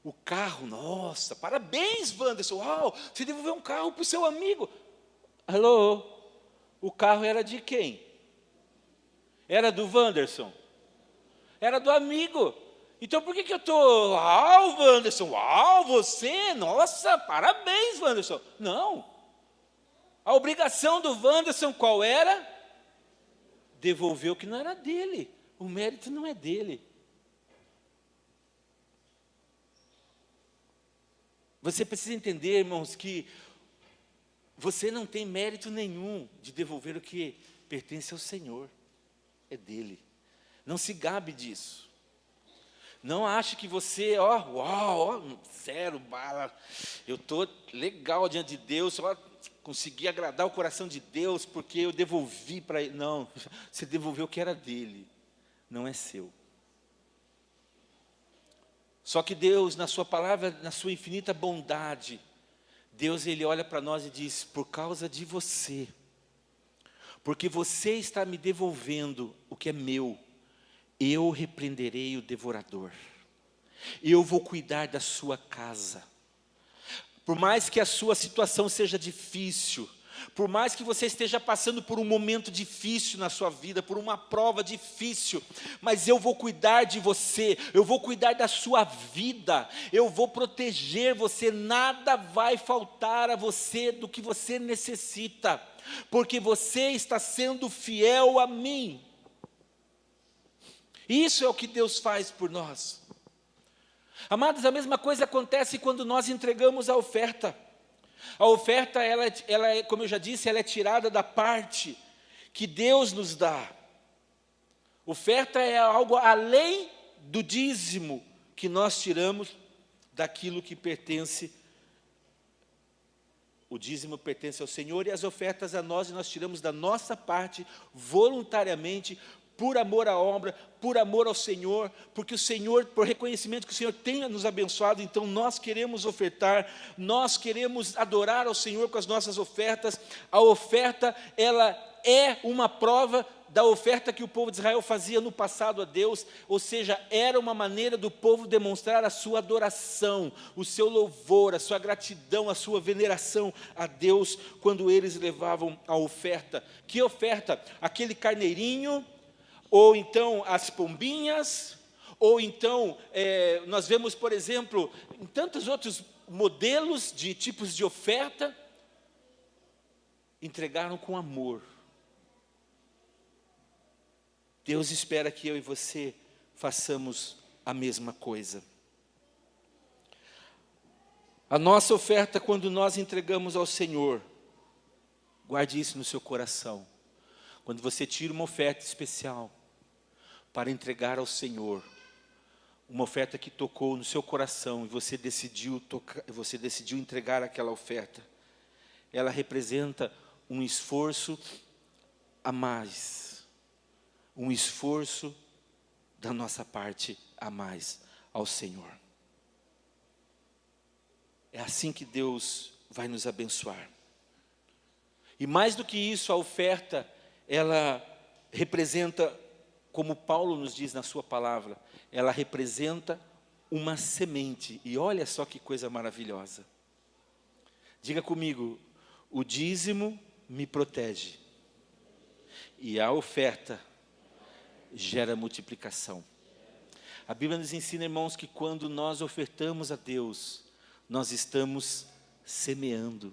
o carro? Nossa, parabéns, Wanderson, uau, você devolveu um carro para o seu amigo. Alô, o carro era de quem? Era do Wanderson? Era do amigo. Então por que eu estou, uau, Wanderson, uau, você, nossa, parabéns, Wanderson. Não, a obrigação do Wanderson qual era? Devolver o que não era dele, o mérito não é dele. Você precisa entender, irmãos, que Você não tem mérito nenhum de devolver o que pertence ao Senhor. É dele. Não se gabe disso. Não ache que você, zero bala. Eu estou legal diante de Deus, consegui agradar o coração de Deus, porque eu devolvi para ele. Não, você devolveu o que era dele, não é seu. Só que Deus, na sua palavra, na sua infinita bondade, Deus, Ele olha para nós e diz, por causa de você, porque você está me devolvendo o que é meu, eu repreenderei o devorador, eu vou cuidar da sua casa. Por mais que a sua situação seja difícil, por mais que você esteja passando por um momento difícil na sua vida, por uma prova difícil, mas eu vou cuidar de você, eu vou cuidar da sua vida, eu vou proteger você, nada vai faltar a você do que você necessita, porque você está sendo fiel a mim. Isso é o que Deus faz por nós. Amados, a mesma coisa acontece quando nós entregamos a oferta. A oferta, ela é, como eu já disse, ela é tirada da parte que Deus nos dá. Oferta é algo além do dízimo que nós tiramos daquilo que pertence. O dízimo pertence ao Senhor e as ofertas a nós, e nós tiramos da nossa parte voluntariamente, por amor à obra, por amor ao Senhor, porque o Senhor, por reconhecimento que o Senhor tenha nos abençoado, então nós queremos ofertar, nós queremos adorar ao Senhor com as nossas ofertas. A oferta, ela é uma prova da oferta que o povo de Israel fazia no passado a Deus, ou seja, era uma maneira do povo demonstrar a sua adoração, o seu louvor, a sua gratidão, a sua veneração a Deus, quando eles levavam a oferta. Que oferta? Aquele carneirinho, ou então as pombinhas, ou então, nós vemos, por exemplo, em tantos outros modelos de tipos de oferta, entregaram com amor. Deus espera que eu e você façamos a mesma coisa. A nossa oferta, quando nós entregamos ao Senhor, guarde isso no seu coração. Quando você tira uma oferta especial para entregar ao Senhor, uma oferta que tocou no seu coração e você decidiu entregar aquela oferta, ela representa um esforço a mais, um esforço da nossa parte a mais ao Senhor. É assim que Deus vai nos abençoar. E mais do que isso, a oferta, ela representa, como Paulo nos diz na sua palavra, ela representa uma semente. E olha só que coisa maravilhosa. Diga comigo, o dízimo me protege. E a oferta gera multiplicação. A Bíblia nos ensina, irmãos, que quando nós ofertamos a Deus, nós estamos semeando.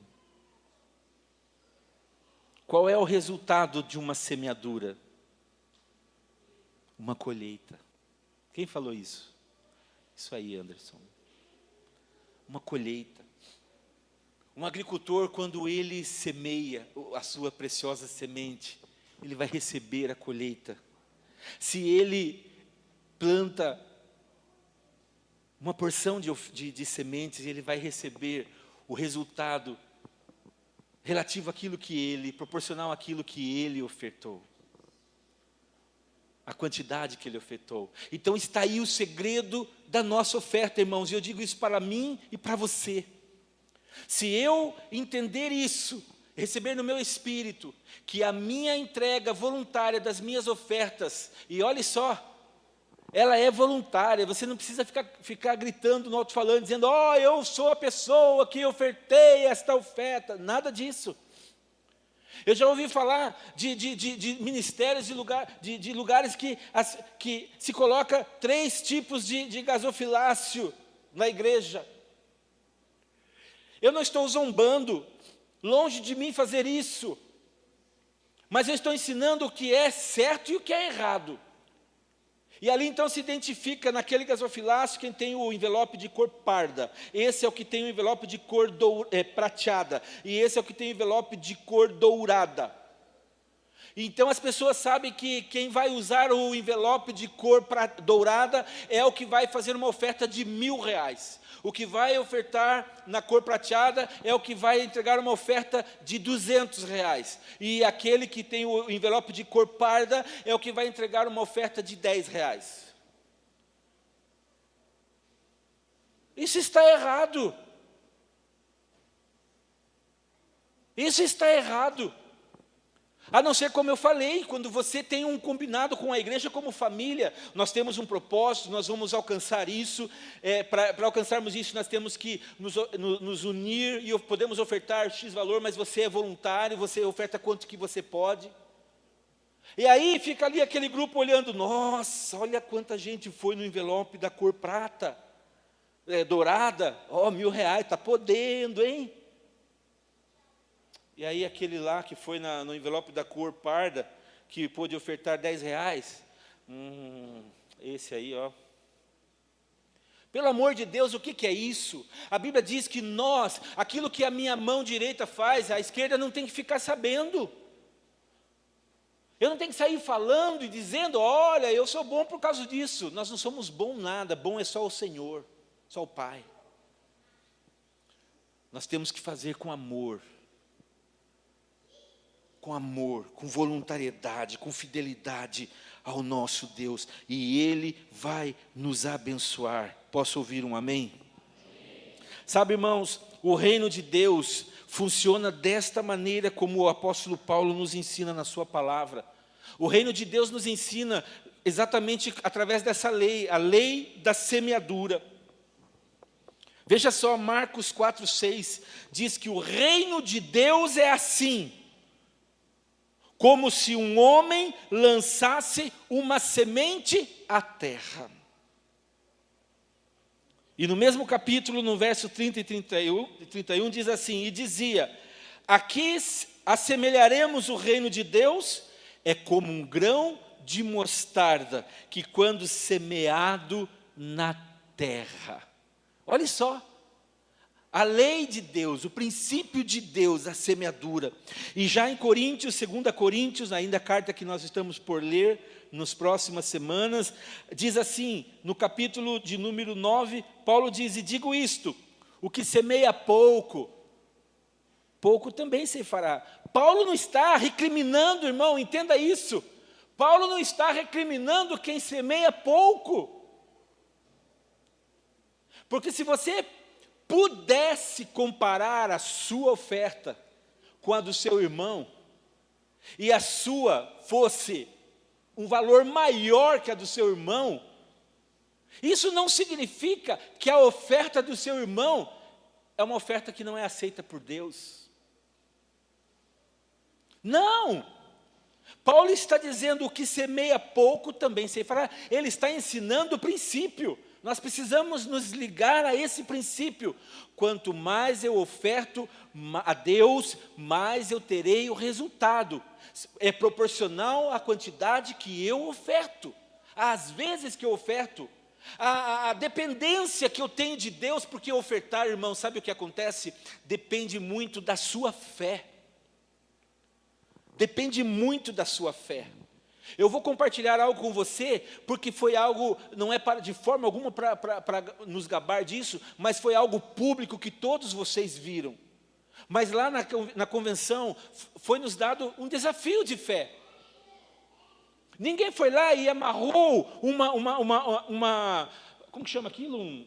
Qual é o resultado de uma semeadura? Uma colheita. Quem falou isso? Isso aí, Anderson. Uma colheita. Um agricultor, quando ele semeia a sua preciosa semente, ele vai receber a colheita. Se ele planta uma porção de sementes, ele vai receber o resultado relativo àquilo que ele, proporcional àquilo que ele ofertou. A quantidade que ele ofertou. Então está aí o segredo da nossa oferta, irmãos. E eu digo isso para mim e para você. Se eu entender isso, receber no meu espírito, que a minha entrega voluntária das minhas ofertas, e olhe só, ela é voluntária, você não precisa ficar gritando no alto-falante, dizendo, eu sou a pessoa que ofertei esta oferta, nada disso. Eu já ouvi falar de ministérios, de lugares que se coloca 3 tipos de gasofilácio na igreja. Eu não estou zombando, longe de mim fazer isso, mas eu estou ensinando o que é certo e o que é errado. E ali então se identifica naquele gasofilácio quem tem o envelope de cor parda. Esse é o que tem o envelope de cor prateada. E esse é o que tem o envelope de cor dourada. Então as pessoas sabem que quem vai usar o envelope de cor dourada é o que vai fazer uma oferta de R$1.000. O que vai ofertar na cor prateada é o que vai entregar uma oferta de R$200. E aquele que tem o envelope de cor parda é o que vai entregar uma oferta de R$10. Isso está errado. Isso está errado. A não ser, como eu falei, quando você tem um combinado com a igreja como família, nós temos um propósito, nós vamos alcançar isso, para alcançarmos isso nós temos que nos unir e podemos ofertar X valor, mas você é voluntário, você oferta quanto que você pode. E aí fica ali aquele grupo olhando, nossa, olha quanta gente foi no envelope da cor prata, dourada, R$1.000, está podendo, hein? E aí aquele lá que foi no envelope da cor parda, que pôde ofertar R$10, esse aí, ó. Pelo amor de Deus, o que é isso? A Bíblia diz que nós, aquilo que a minha mão direita faz, a esquerda não tem que ficar sabendo. Eu não tenho que sair falando e dizendo, olha, eu sou bom por causa disso. Nós não somos bom nada, bom é só o Senhor, só o Pai. Nós temos que fazer com amor, com voluntariedade, com fidelidade ao nosso Deus, e Ele vai nos abençoar. Posso ouvir um amém? Amém. Sabe, irmãos, o reino de Deus funciona desta maneira como o apóstolo Paulo nos ensina na sua palavra. O reino de Deus nos ensina exatamente através dessa lei, a lei da semeadura. Veja só, Marcos 4:6 diz que o reino de Deus é assim, como se um homem lançasse uma semente à terra. E no mesmo capítulo, no verso 30 e 31, diz assim, e dizia, aqui assemelharemos o reino de Deus, é como um grão de mostarda, que quando semeado na terra. Olha só. A lei de Deus, o princípio de Deus, a semeadura. E já em Coríntios, 2 Coríntios, ainda a carta que nós estamos por ler nas próximas semanas, diz assim, no capítulo de número 9, Paulo diz, e digo isto, o que semeia pouco, pouco também se fará. Paulo não está recriminando, irmão, entenda isso. Paulo não está recriminando quem semeia pouco. Porque se você pudesse comparar a sua oferta com a do seu irmão, e a sua fosse um valor maior que a do seu irmão, isso não significa que a oferta do seu irmão é uma oferta que não é aceita por Deus. Não! Paulo está dizendo o que semeia pouco também se fará. Ele está ensinando o princípio. Nós precisamos nos ligar a esse princípio. Quanto mais eu oferto a Deus, mais eu terei o resultado. É proporcional à quantidade que eu oferto, às vezes que eu oferto, a dependência que eu tenho de Deus, porque ofertar, irmão, sabe o que acontece? Depende muito da sua fé. Depende muito da sua fé. Eu vou compartilhar algo com você, porque foi algo, não é de forma alguma para nos gabar disso, mas foi algo público que todos vocês viram. Mas lá na convenção, foi nos dado um desafio de fé. Ninguém foi lá e amarrou uma como que chama aquilo?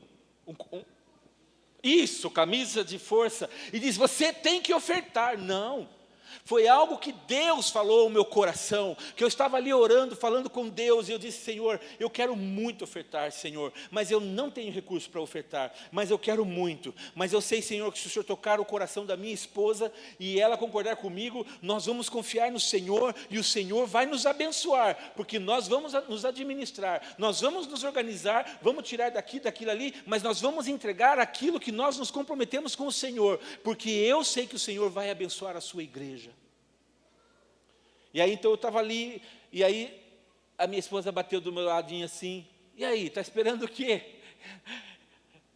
Isso, camisa de força, e diz, você tem que ofertar. Não. Foi algo que Deus falou ao meu coração, que eu estava ali orando, falando com Deus, e eu disse, Senhor, eu quero muito ofertar, Senhor, mas eu não tenho recurso para ofertar, mas eu quero muito, mas eu sei, Senhor, que se o Senhor tocar o coração da minha esposa, e ela concordar comigo, nós vamos confiar no Senhor, e o Senhor vai nos abençoar, porque nós vamos nos administrar, nós vamos nos organizar, vamos tirar daqui, daquilo ali, mas nós vamos entregar aquilo que nós nos comprometemos com o Senhor, porque eu sei que o Senhor vai abençoar a sua igreja. E aí então eu estava ali, e aí a minha esposa bateu do meu ladinho assim, e aí, está esperando o quê?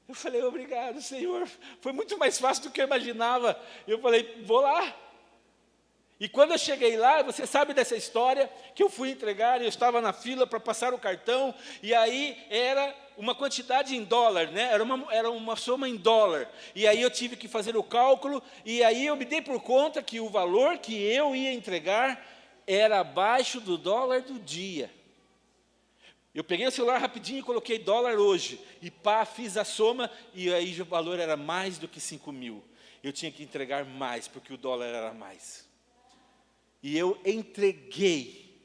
Eu falei, obrigado, Senhor, foi muito mais fácil do que eu imaginava. Eu falei, vou lá. E quando eu cheguei lá, você sabe dessa história, que eu fui entregar, eu estava na fila para passar o cartão, e aí era uma quantidade em dólar, né? Era uma soma em dólar, e aí eu tive que fazer o cálculo, e aí eu me dei por conta que o valor que eu ia entregar era abaixo do dólar do dia. Eu peguei o celular rapidinho e coloquei dólar hoje, e pá, fiz a soma, e aí o valor era mais do que 5.000. Eu tinha que entregar mais, porque o dólar era mais. E eu entreguei.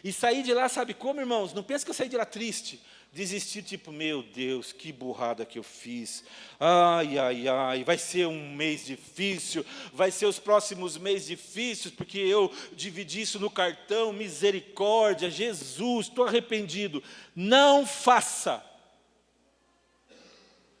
E saí de lá, sabe como, irmãos? Não pense que eu saí de lá triste. Desisti, tipo, meu Deus, que burrada que eu fiz. Ai, ai, ai, vai ser um mês difícil, vai ser os próximos meses difíceis, porque eu dividi isso no cartão, misericórdia, Jesus, estou arrependido. Não faça.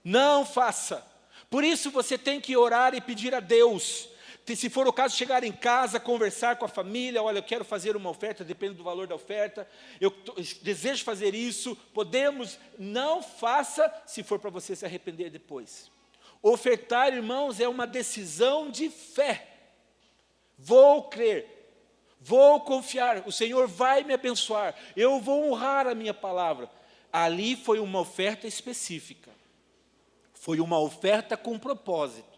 Não faça. Por isso você tem que orar e pedir a Deus. Se for o caso, chegar em casa, conversar com a família, olha, eu quero fazer uma oferta, depende do valor da oferta, eu desejo fazer isso, podemos, não faça, se for para você se arrepender depois. Ofertar, irmãos, é uma decisão de fé. Vou crer, vou confiar, o Senhor vai me abençoar, eu vou honrar a minha palavra. Ali foi uma oferta específica, foi uma oferta com propósito.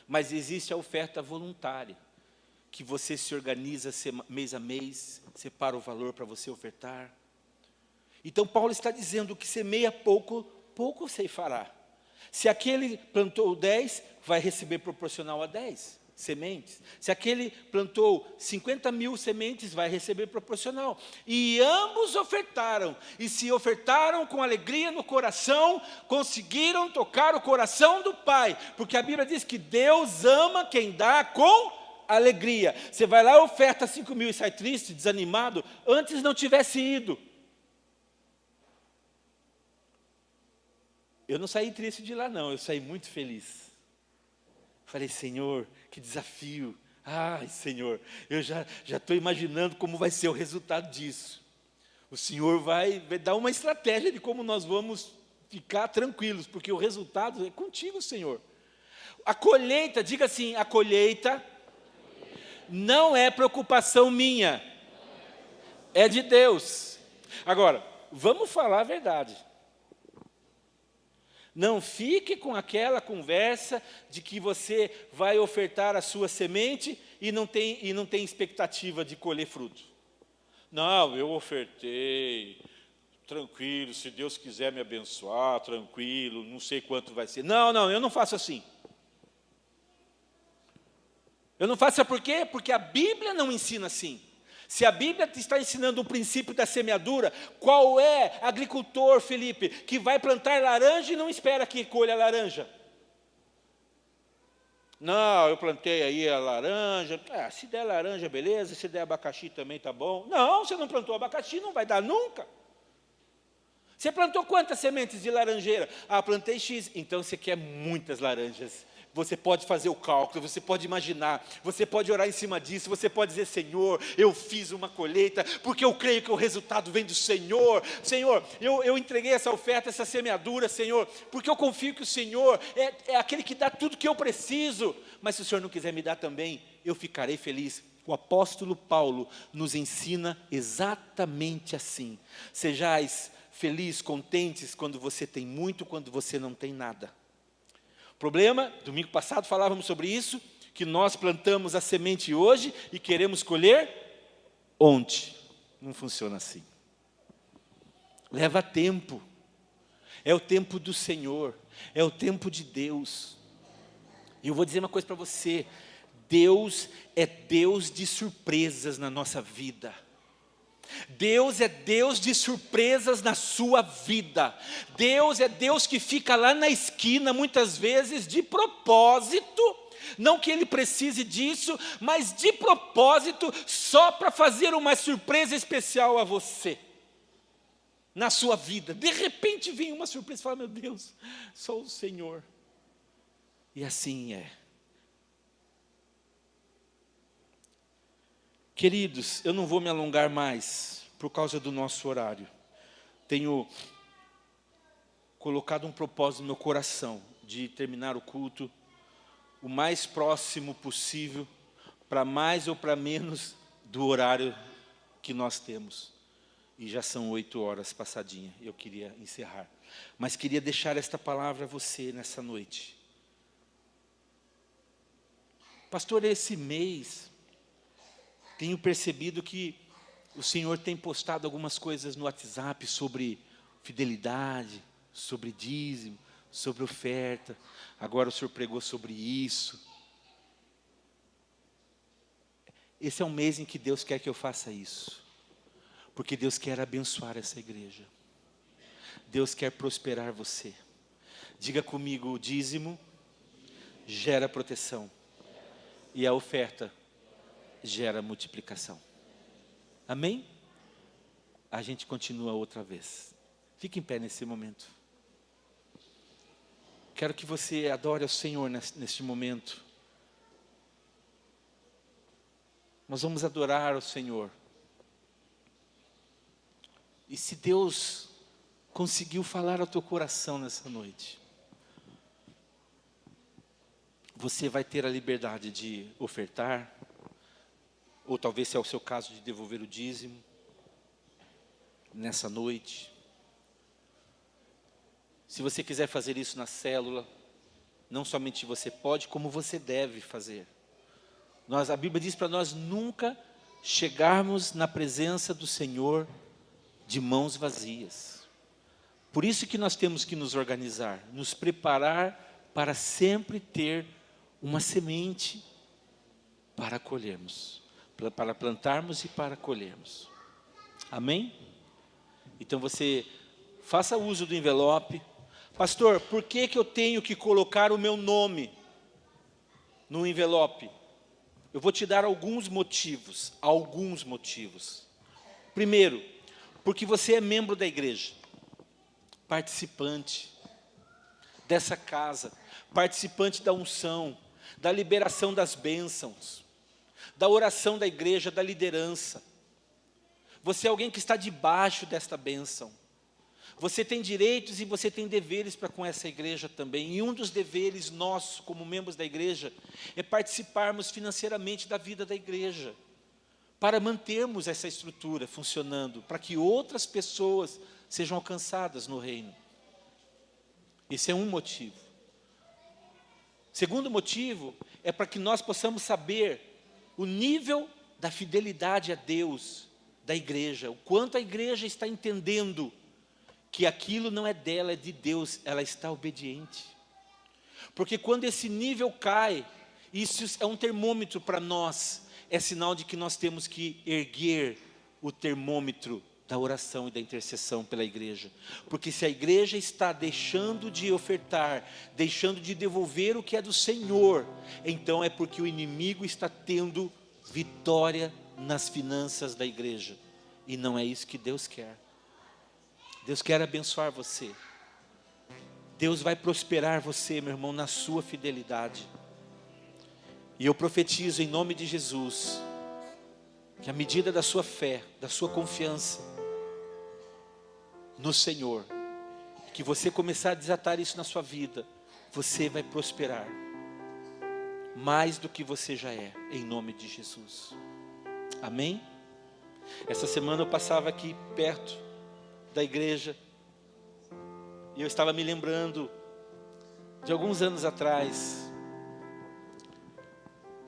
Mas existe a oferta voluntária, que você se organiza mês a mês, separa o valor para você ofertar. Então Paulo está dizendo que semeia pouco, pouco ceifará. Se aquele plantou 10, vai receber proporcional a 10 sementes. Se aquele plantou 50.000 sementes, vai receber proporcional. E ambos ofertaram. E se ofertaram com alegria no coração, conseguiram tocar o coração do Pai. Porque a Bíblia diz que Deus ama quem dá com alegria. Você vai lá, oferta 5.000 e sai triste, desanimado, antes não tivesse ido. Eu não saí triste de lá não, eu saí muito feliz. Falei, Senhor, que desafio. Ai, Senhor, eu já estou imaginando como vai ser o resultado disso. O Senhor vai dar uma estratégia de como nós vamos ficar tranquilos, porque o resultado é contigo, Senhor. A colheita, diga assim, a colheita não é preocupação minha, é de Deus. Agora, vamos falar a verdade. Não fique com aquela conversa de que você vai ofertar a sua semente e não tem expectativa de colher fruto. Não, eu ofertei, tranquilo, se Deus quiser me abençoar, tranquilo, não sei quanto vai ser. Não, eu não faço assim. Eu não faço, sabe por quê? Porque a Bíblia não ensina assim. Se a Bíblia está ensinando o princípio da semeadura, qual é agricultor, Felipe, que vai plantar laranja e não espera que colha laranja? Não, eu plantei aí a laranja, se der laranja, beleza, se der abacaxi também tá bom. Não, você não plantou abacaxi, não vai dar nunca. Você plantou quantas sementes de laranjeira? Ah, plantei X, então você quer muitas laranjas. Você pode fazer o cálculo, você pode imaginar, você pode orar em cima disso, você pode dizer, Senhor, eu fiz uma colheita, porque eu creio que o resultado vem do Senhor. Senhor, eu entreguei essa oferta, essa semeadura, Senhor, porque eu confio que o Senhor é aquele que dá tudo que eu preciso. Mas se o Senhor não quiser me dar também, eu ficarei feliz. O apóstolo Paulo nos ensina exatamente assim. Sejais felizes, contentes, quando você tem muito, quando você não tem nada. Problema, domingo passado falávamos sobre isso, que nós plantamos a semente hoje e queremos colher ontem. Não funciona assim. Leva tempo. É o tempo do Senhor, é o tempo de Deus. E eu vou dizer uma coisa para você, Deus é Deus de surpresas na nossa vida. Deus é Deus de surpresas na sua vida. Deus é Deus que fica lá na esquina, muitas vezes, de propósito. Não que Ele precise disso, mas de propósito, só para fazer uma surpresa especial a você. Na sua vida. De repente vem uma surpresa e fala, meu Deus, só o Senhor. E assim é. Queridos, eu não vou me alongar mais. por causa do nosso horário, tenho colocado um propósito no meu coração de terminar o culto o mais próximo possível, para mais ou para menos do horário que nós temos. E já são 8 horas passadinha, eu queria encerrar. Mas queria deixar esta palavra a você nessa noite. Pastor, esse mês, tenho percebido que o Senhor tem postado algumas coisas no WhatsApp sobre fidelidade, sobre dízimo, sobre oferta. Agora o Senhor pregou sobre isso. Esse é um mês em que Deus quer que eu faça isso. Porque Deus quer abençoar essa igreja. Deus quer prosperar você. Diga comigo, o dízimo gera proteção. E a oferta gera multiplicação. Amém? A gente continua outra vez. Fique em pé nesse momento. Quero que você adore ao Senhor neste momento. Nós vamos adorar ao Senhor. E se Deus conseguiu falar ao teu coração nessa noite, você vai ter a liberdade de ofertar, ou talvez se é o seu caso de devolver o dízimo, nessa noite. Se você quiser fazer isso na célula, não somente você pode, como você deve fazer. A Bíblia diz para nós nunca chegarmos na presença do Senhor de mãos vazias. Por isso que nós temos que nos organizar, nos preparar para sempre ter uma semente para colhermos, para plantarmos e para colhermos. Amém? Então você faça uso do envelope. Pastor, por que eu tenho que colocar o meu nome no envelope? Eu vou te dar alguns motivos. Primeiro, porque você é membro da igreja, participante dessa casa, participante da unção, da liberação das bênçãos, da oração da igreja, da liderança. Você é alguém que está debaixo desta bênção. Você tem direitos e você tem deveres para com essa igreja também. E um dos deveres nossos, como membros da igreja, é participarmos financeiramente da vida da igreja, para mantermos essa estrutura funcionando, para que outras pessoas sejam alcançadas no reino. Esse é um motivo. Segundo motivo, é para que nós possamos saber o nível da fidelidade a Deus da igreja, o quanto a igreja está entendendo que aquilo não é dela, é de Deus, ela está obediente. Porque quando esse nível cai, isso é um termômetro para nós, é sinal de que nós temos que erguer o termômetro da oração e da intercessão pela igreja. Porque se a igreja está deixando de ofertar, deixando de devolver o que é do Senhor, então é porque o inimigo está tendo vitória nas finanças da igreja. E não é isso que Deus quer. Deus quer abençoar você. Deus vai prosperar você, meu irmão, na sua fidelidade. E eu profetizo em nome de Jesus, que à medida da sua fé, da sua confiança no Senhor, que você começar a desatar isso na sua vida, você vai prosperar mais do que você já é, em nome de Jesus. Amém? Essa semana eu passava aqui perto da igreja, e eu estava me lembrando de alguns anos atrás,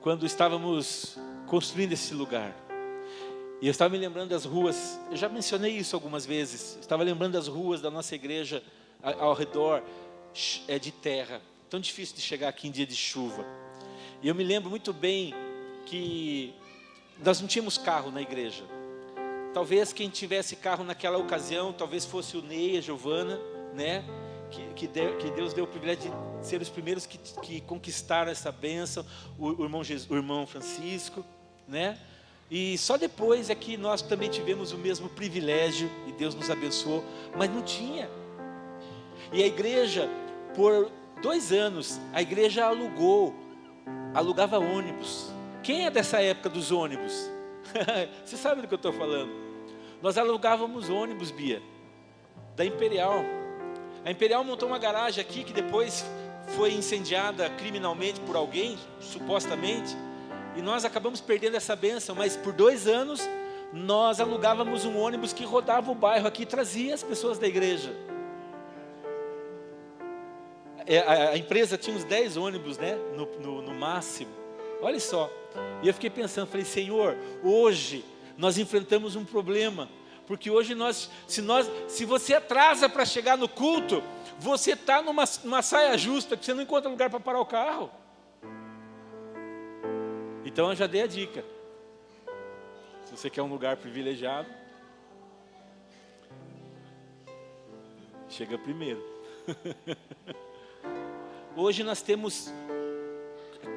quando estávamos construindo esse lugar, e eu estava me lembrando das ruas, eu já mencionei isso algumas vezes, eu estava lembrando das ruas da nossa igreja ao redor, de terra, tão difícil de chegar aqui em dia de chuva, e eu me lembro muito bem que nós não tínhamos carro na igreja. Talvez quem tivesse carro naquela ocasião, talvez fosse o Ney, a Giovana, né? Que Deus deu o privilégio de ser os primeiros que conquistaram essa bênção, o irmão Francisco, né? E só depois é que nós também tivemos o mesmo privilégio, e Deus nos abençoou, mas não tinha. E a igreja, por 2 anos, a igreja alugava ônibus. Quem é dessa época dos ônibus? Você sabe do que eu estou falando? Nós alugávamos ônibus, Bia, da Imperial. A Imperial montou uma garagem aqui que depois foi incendiada criminalmente por alguém, supostamente, e nós acabamos perdendo essa bênção, mas por 2 anos nós alugávamos um ônibus que rodava o bairro aqui e trazia as pessoas da igreja. A empresa tinha uns 10 ônibus, né, no máximo. Olha só. E eu fiquei pensando, falei, Senhor, hoje nós enfrentamos um problema. Porque hoje se você atrasa para chegar no culto, você está numa saia justa, que você não encontra lugar para parar o carro. Então eu já dei a dica. Se você quer um lugar privilegiado, chega primeiro. Hoje nós temos...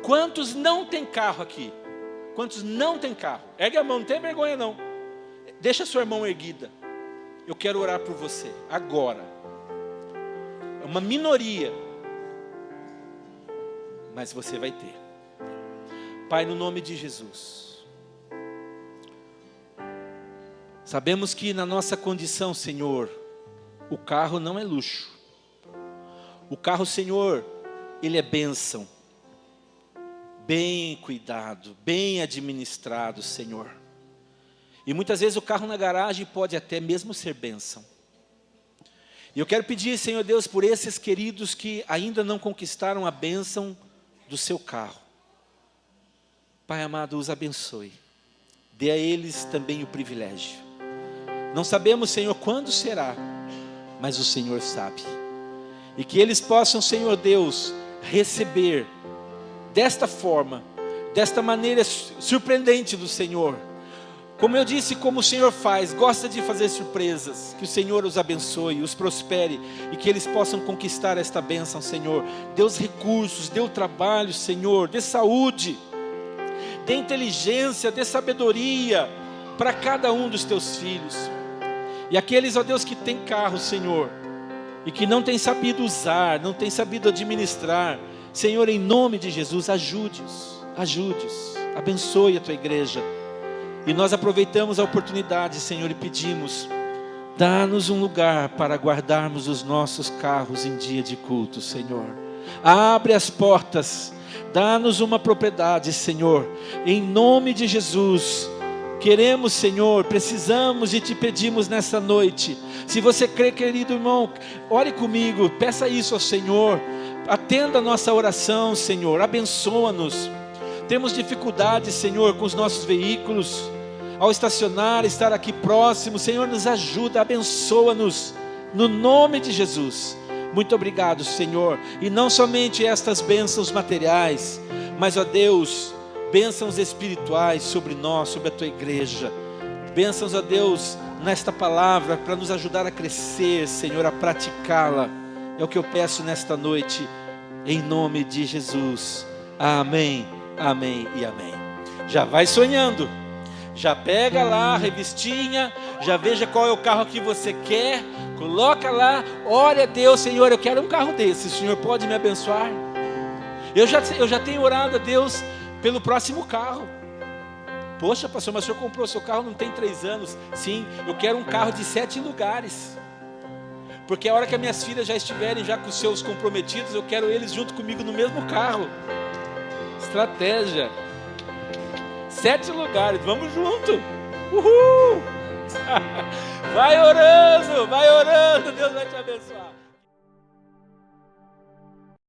Quantos não tem carro aqui? Quantos não tem carro? Ergue a mão, não tem vergonha não. Deixa a sua mão erguida. Eu quero orar por você, agora. É uma minoria. Mas você vai ter. Pai, no nome de Jesus. Sabemos que na nossa condição, Senhor, o carro não é luxo. O carro, Senhor, ele é bênção. Bem cuidado, bem administrado, Senhor. E muitas vezes o carro na garagem pode até mesmo ser bênção. E eu quero pedir, Senhor Deus, por esses queridos que ainda não conquistaram a bênção do seu carro. Pai amado, os abençoe. Dê a eles também o privilégio. Não sabemos, Senhor, quando será, mas o Senhor sabe. E que eles possam, Senhor Deus, receber desta forma, desta maneira surpreendente do Senhor. Como eu disse, como o Senhor faz, gosta de fazer surpresas. Que o Senhor os abençoe, os prospere e que eles possam conquistar esta bênção, Senhor. Dê os recursos, dê o trabalho, Senhor, dê saúde, dê inteligência, dê sabedoria para cada um dos teus filhos. E aqueles, ó Deus, que tem carro, Senhor, e que não tem sabido usar, não tem sabido administrar, Senhor, em nome de Jesus, ajude-os, abençoe a tua igreja. E nós aproveitamos a oportunidade, Senhor, e pedimos, dá-nos um lugar para guardarmos os nossos carros em dia de culto, Senhor. Abre as portas, dá-nos uma propriedade, Senhor, em nome de Jesus. Queremos, Senhor, precisamos e te pedimos nessa noite. Se você crê, querido irmão, ore comigo, peça isso ao Senhor. Atenda a nossa oração, Senhor, abençoa-nos. Temos dificuldade, Senhor, com os nossos veículos, ao estacionar, estar aqui próximo. Senhor, nos ajuda, abençoa-nos, no nome de Jesus. Muito obrigado, Senhor. E não somente estas bênçãos materiais, mas, ó Deus, bênçãos espirituais sobre nós, sobre a tua igreja. Bênçãos, ó Deus, nesta palavra, para nos ajudar a crescer, Senhor, a praticá-la. É o que eu peço nesta noite, em nome de Jesus. Amém, amém e amém. Já vai sonhando, já pega lá a revistinha, já veja qual é o carro que você quer, coloca lá, ore a Deus, Senhor, eu quero um carro desse, o Senhor pode me abençoar? Eu já tenho orado a Deus pelo próximo carro. Poxa, pastor, mas o senhor comprou seu carro não tem 3 anos. Sim, eu quero um carro de 7 lugares. Porque a hora que as minhas filhas já estiverem já com os seus comprometidos, eu quero eles junto comigo no mesmo carro. Estratégia. 7 lugares, vamos junto. Uhul! Vai orando, Deus vai te abençoar.